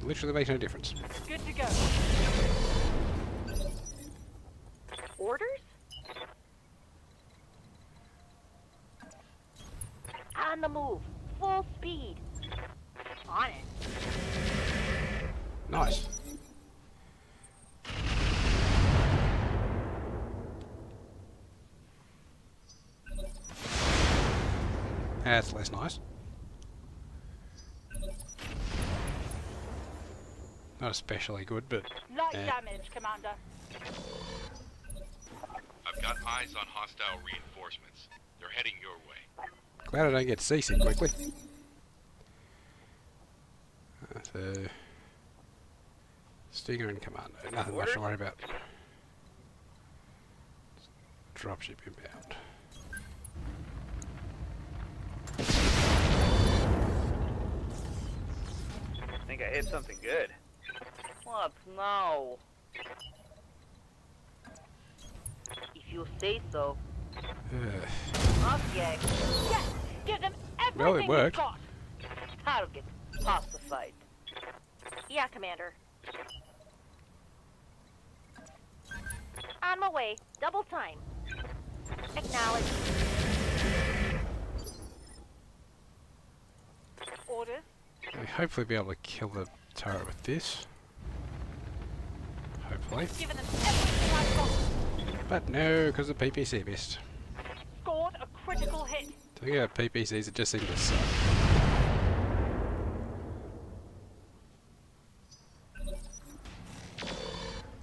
S2: Literally makes no difference.
S3: Good to go.
S8: Orders? On the move. Full speed. On it.
S2: Nice. That's less nice. Not especially good, but
S3: Light damage, Commander.
S5: I've got eyes on hostile reinforcements. They're heading your way.
S2: glad I don't get seasick quickly. So, Stinger and Commando, nothing much to worry about. Dropship inbound.
S9: I think I hit something good.
S4: What now? If you say so. Okay.
S3: Yes! Give them
S2: Well, it
S3: everything
S2: worked.
S3: you've got!
S4: Target pacified.
S8: Yeah, Commander. On my way. Double time. Acknowledge.
S3: Orders.
S2: We'll hopefully be able to kill the turret with this. Hopefully.
S3: Giving them everything I've got.
S2: But no, because the PPC missed.
S3: Scored a critical hit.
S2: The thing about PPCs, it just seems to suck.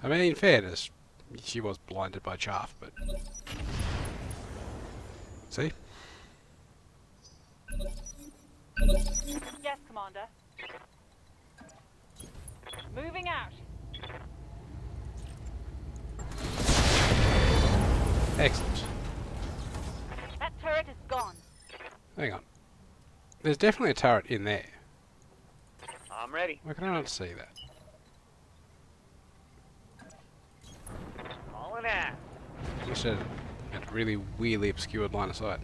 S2: I mean, in fairness, she was blinded by chaff, but... See?
S3: Yes, Commander. Moving out.
S2: Excellent.
S3: That turret is gone.
S2: Hang on. There's definitely a turret in there.
S9: I'm ready.
S2: Why can I not see that?
S9: All in ass.
S2: Just a really weirdly obscured line of sight.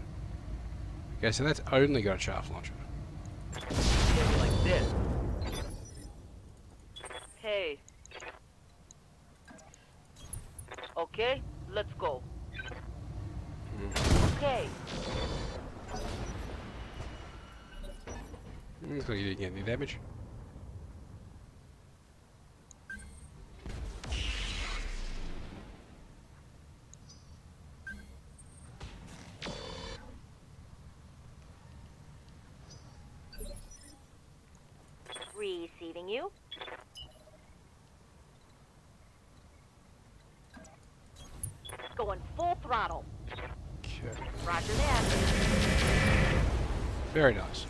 S2: Okay, so that's only got a shaft launcher.
S9: Just like this.
S4: Hey. Okay, let's go. Okay.
S2: Looks like you didn't get any damage.
S8: Receiving you. Going full throttle.
S2: Okay.
S8: Roger that.
S2: Very nice.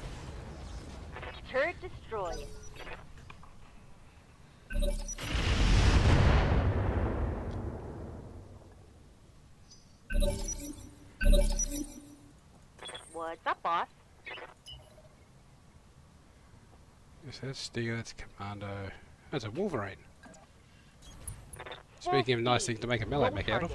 S2: So that's Stinger, that's Commando. That's a Wolverine. Speaking of nice things to make a melee mech out of.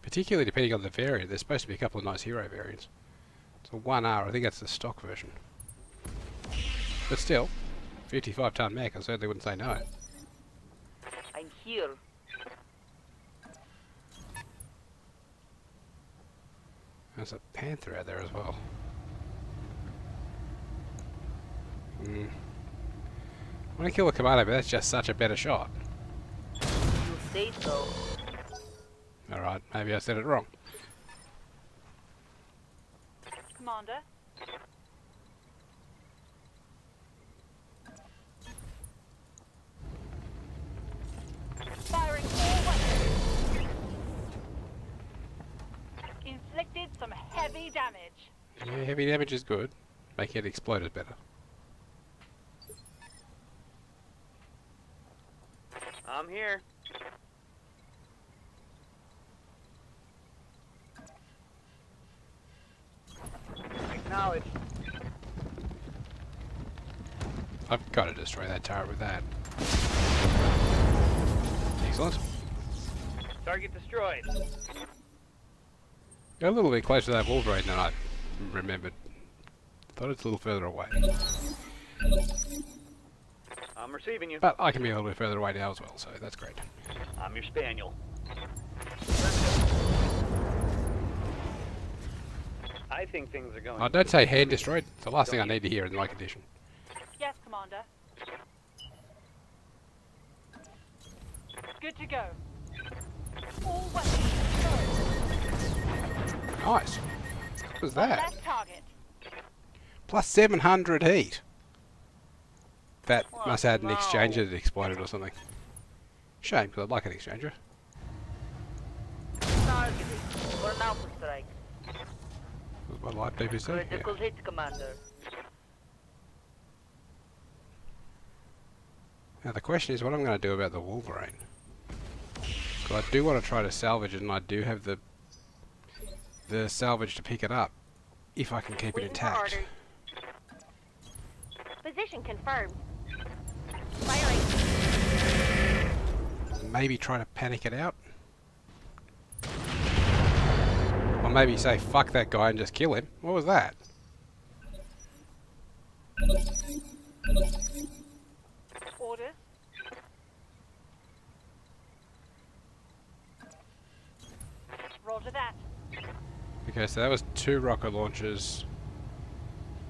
S2: Particularly depending on the variant, there's supposed to be a couple of nice hero variants. So 1R, I think that's the stock version. But still, 55-ton mech, I certainly wouldn't say no.
S4: I'm here.
S2: There's a Panther out there as well. I want to kill the Commando, but that's just such a better shot.
S4: You say so.
S2: Alright, maybe I said it wrong.
S3: Commander. Firing all weapons. Inflicted some heavy damage.
S2: Yeah, heavy damage is good. Making it explode is better.
S9: I'm here. Acknowledge.
S2: I've got to destroy that turret with that. Excellent.
S9: Target destroyed.
S2: Got a little bit closer to that Wolverine than I remembered. Thought it's a little further away.
S9: I'm receiving you.
S2: But I can be a little bit further away now as well, so that's great.
S9: I'm your spaniel. I think things are going.
S2: Oh, don't say hand destroyed. It's the last thing I need to hear in my condition.
S3: Yes, Commander. Good to go. All weapons destroyed.
S2: Nice. What was that?
S3: Left target.
S2: Plus 700 heat. That
S4: What?
S2: must have had an
S4: No.
S2: exchanger that exploded or something. Shame, because I'd like an exchanger.
S4: Targeted. For an alpha strike.
S2: That's what light people say. Yeah.
S4: Critical hit, Commander.
S2: Now the question is what I'm going to do about the Wolverine. Because I do want to try to salvage it, and I do have the salvage to pick it up if I can keep it
S8: Waiting for
S2: intact.
S8: orders. Position confirmed. Firing.
S2: Maybe try to panic it out. Or maybe say fuck that guy and just kill him. What was that?
S3: Orders. Roger that.
S2: Okay, so that was 2 rocket launchers.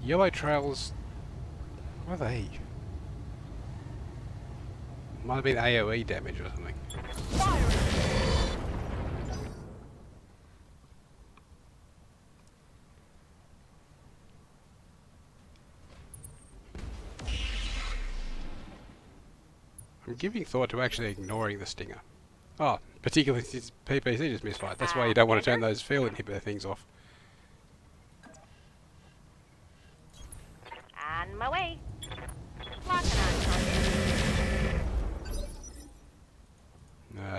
S2: Yellow trails. What are they? Might have been AoE damage or something.
S3: Firing.
S2: I'm giving thought to actually ignoring the Stinger. Oh, particularly since PPC just misfired. That's why you don't want to turn those field inhibitor things off.
S8: On my way. Locking on target.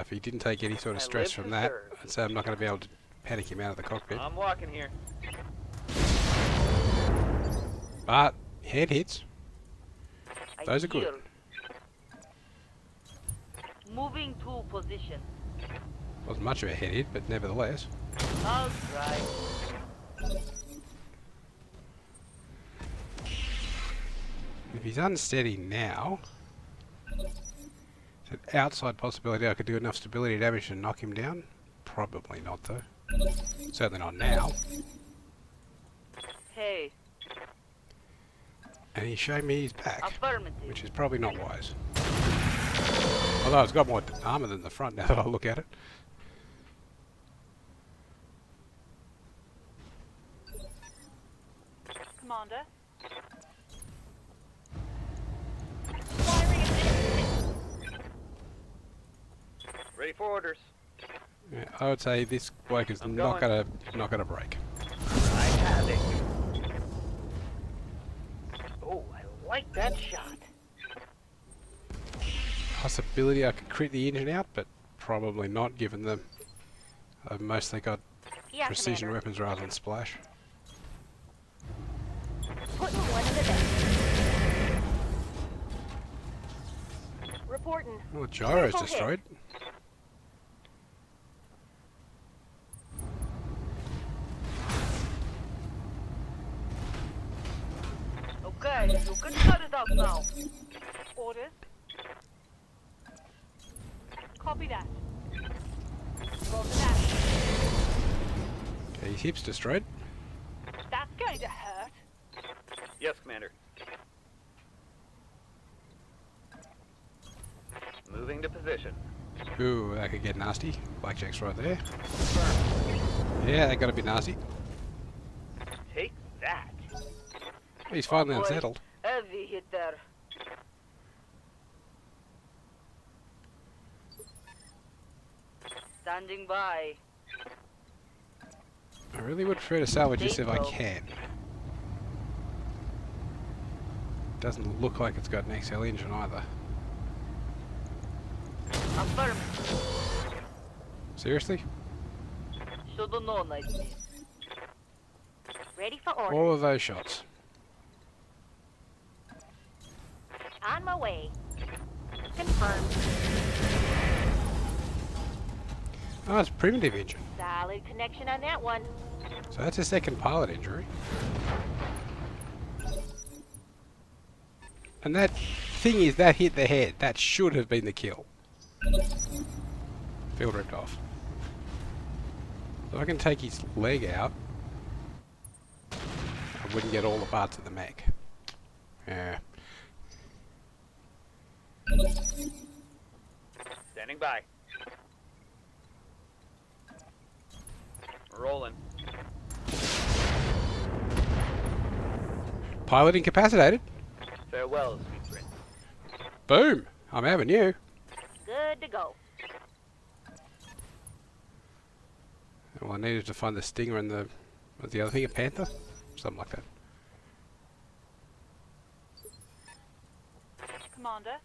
S2: If he didn't take any sort of
S9: I
S2: stress
S9: live
S2: from
S9: to
S2: that,
S9: serve.
S2: I'd say I'm not going to be able to panic him out of the cockpit.
S9: I'm walking here.
S2: But head hits.
S4: I'm
S2: Those are good.
S4: here. Moving to position.
S2: Wasn't much of a head hit, but nevertheless.
S4: I'll try.
S2: If he's unsteady now, is it outside possibility I could do enough stability damage to knock him down? Probably not though. Certainly not now.
S4: Hey,
S2: And he's showing me his back,
S4: affirmative.
S2: which is probably not wise. Although it's got more armor than the front now that I look at it.
S3: Commander. Firing at enemy.
S9: Ready for orders.
S2: Yeah, I would say this bloke is
S9: I'm
S2: not
S9: going.
S2: gonna break.
S9: I have it. Oh, I like that shot.
S2: Possibility I could crit the engine out, but probably not given them. I've mostly got
S8: Yeah,
S2: precision
S8: Commander.
S2: weapons rather than splash.
S8: Putting one in the bag. Reporting.
S2: Well, the gyro's
S8: Critical hit.
S2: destroyed.
S4: Okay, you can cut it out now.
S3: Orders. Copy that. Roger that.
S2: Okay, his hip's destroyed.
S3: That's going to hurt.
S9: Yes, Commander. Moving to position.
S2: Ooh, that could get nasty. Blackjack's right there. Yeah, that got a bit nasty.
S9: Take that.
S2: He's finally
S4: Boy,
S2: unsettled.
S4: Heavy hit there. Standing by.
S2: I really would prefer to salvage this if I
S4: Bingo.
S2: can. Doesn't look like it's got an XL engine either.
S4: Affirm.
S2: Seriously?
S4: Shoulda known I'd miss.
S8: Ready for order.
S2: All of those shots.
S8: On my way. Confirmed.
S2: Oh, it's a primitive engine.
S8: Solid connection on that one.
S2: So that's a second pilot injury. And that thing is, that hit the head. That should have been the kill. Field ripped off. So I can take his leg out. I wouldn't get all the parts of the mech. Yeah.
S9: Standing by. Rolling.
S2: Pilot incapacitated.
S9: Farewell, sweet prince.
S2: Boom! I'm having you.
S8: Good to go.
S2: Well, I needed to find the stinger and what's the other thing, a panther? Something like that.
S3: Commander.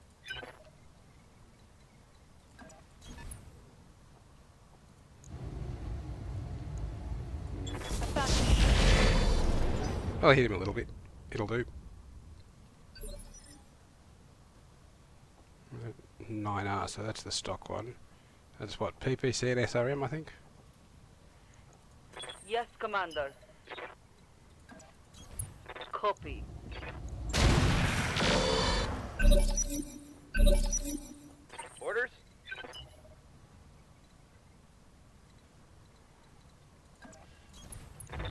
S2: I'll hit him a little bit. It'll do. 9R, so that's the stock one. That's what, PPC and SRM, I think?
S4: Yes, Commander. Copy.
S9: Orders?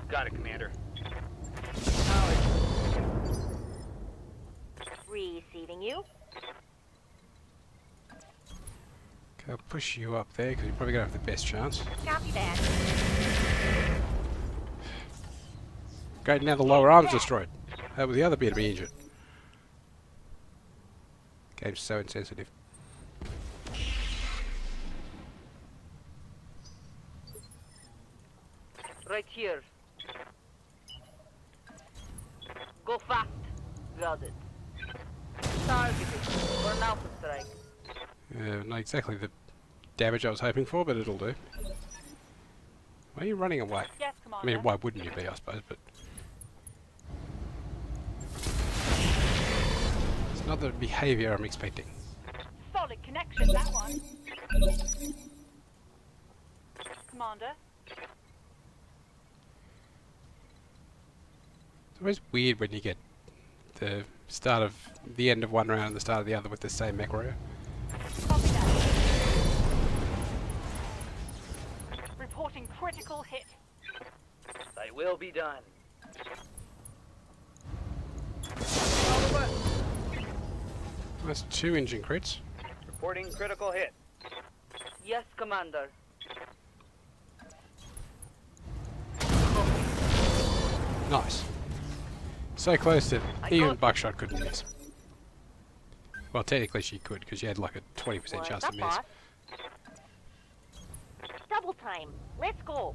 S9: Got it, Commander.
S8: Receiving you.
S2: Okay, I'll push you up there, because you're probably going to have the best chance.
S8: Copy that.
S2: Great, now the lower arm's destroyed. That was the other bit to be injured. Game's so insensitive.
S4: Right here. Go fast. Got it. Targeted. For an alpha strike.
S2: Not exactly the damage I was hoping for, but it'll do. Why are you running away?
S3: Yes,
S2: I
S3: Commander.
S2: mean, why wouldn't you be, I suppose, but... It's not the behaviour I'm expecting.
S3: Solid connection, that one. Commander.
S2: It's always weird when you get the start of the end of one round and the start of the other with the same mech warrior.
S3: Copy that. Reporting critical hit.
S9: Thy will be done.
S2: That's 2 engine crits.
S9: Reporting critical hit.
S4: Yes, Commander.
S2: Nice. So close that
S4: I
S2: even
S4: got-
S2: Buckshot couldn't miss. Well, technically she could, because she had like a 20%
S8: What's
S2: chance
S8: up,
S2: to miss.
S8: boss? Double time. Let's go.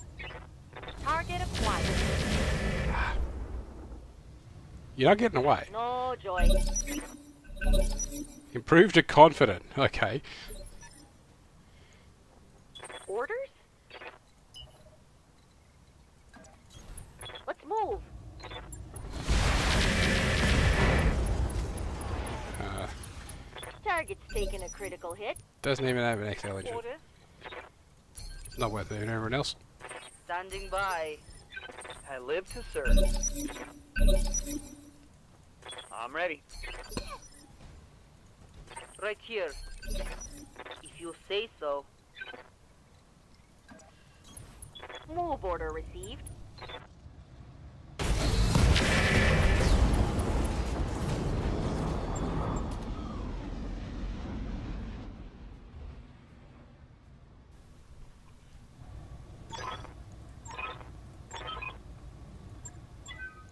S8: Target acquired.
S2: You're not getting away.
S8: No joy.
S2: Improved to confident. Okay.
S8: Orders? Move. Target's taking a critical hit.
S2: Doesn't even have an XL engine.
S8: Orders.
S2: Not worth doing everyone else.
S4: Standing by. I live to serve. I'm ready. Right here. If you say so.
S8: Move order received.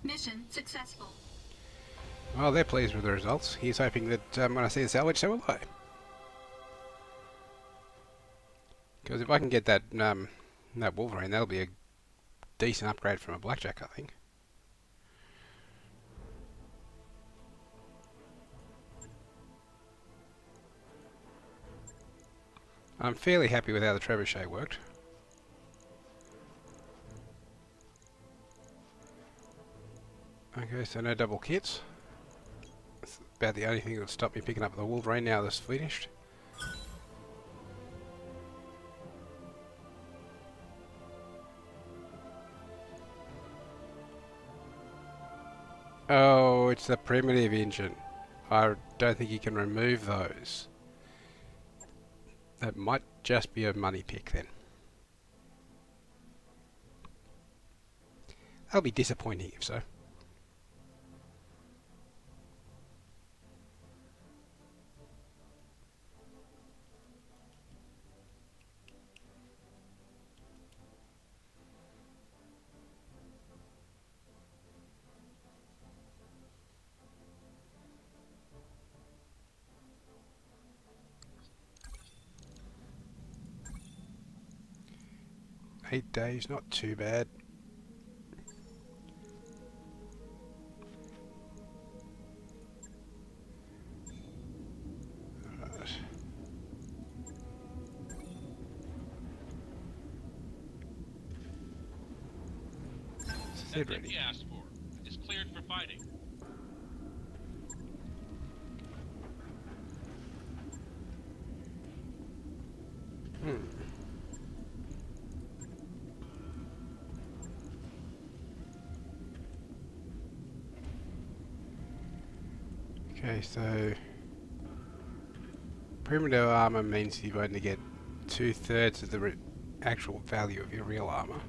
S1: Mission successful.
S2: Well, they're pleased with the results. He's hoping that when I see the salvage, so will I. Because if I can get that that Wolverine, that'll be a decent upgrade from a Blackjack, I think. I'm fairly happy with how the trebuchet worked. Okay, so no double kits. That's about the only thing that'll stop me picking up the Wolverine now this is finished. Oh, it's the primitive engine. I don't think you can remove those. That might just be a money pick then. That'll be disappointing if so. Eight days, not too bad. Right. Said ready.
S5: He asked for is cleared for fighting.
S2: Okay, so primitive armor means you only get 2/3 of the actual value of your real armor.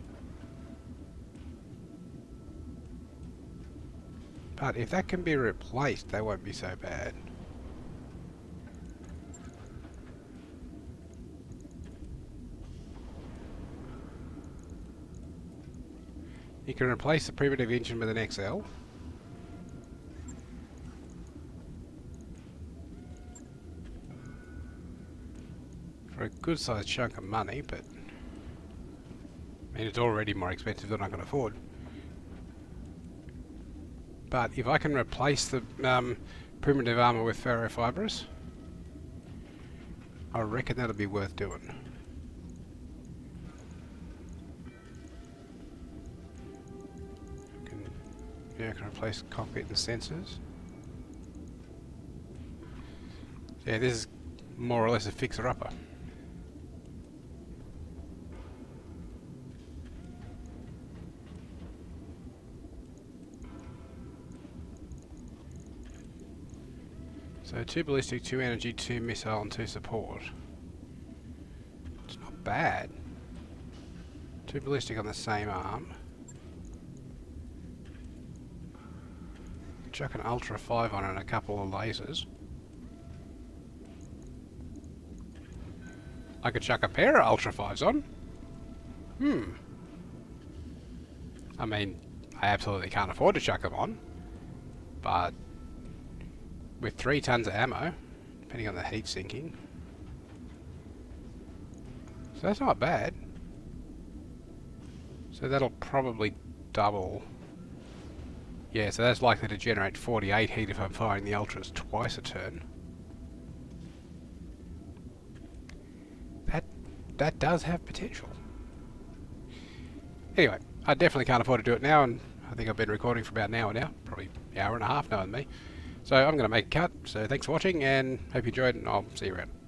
S2: But if that can be replaced, that won't be so bad. You can replace the primitive engine with an XL. For a good sized chunk of money, but I mean it's already more expensive than I can afford. But if I can replace the primitive armor with ferrofibrous, I reckon that'll be worth doing. I can replace cockpit and sensors. Yeah, this is more or less a fixer-upper. So 2 ballistic, 2 energy, 2 missile and 2 support. It's not bad. 2 ballistic on the same arm. Chuck an Ultra 5 on and a couple of lasers. I could chuck a pair of Ultra 5s on. I mean, I absolutely can't afford to chuck them on. But with 3 tons of ammo, depending on the heat sinking. So that's not bad. So that'll probably double. Yeah, so that's likely to generate 48 heat if I'm firing the Ultras twice a turn. That does have potential. Anyway, I definitely can't afford to do it now, and I think I've been recording for about an hour now, probably an hour and a half knowing me. So I'm going to make a cut. So thanks for watching and hope you enjoyed, and I'll see you around.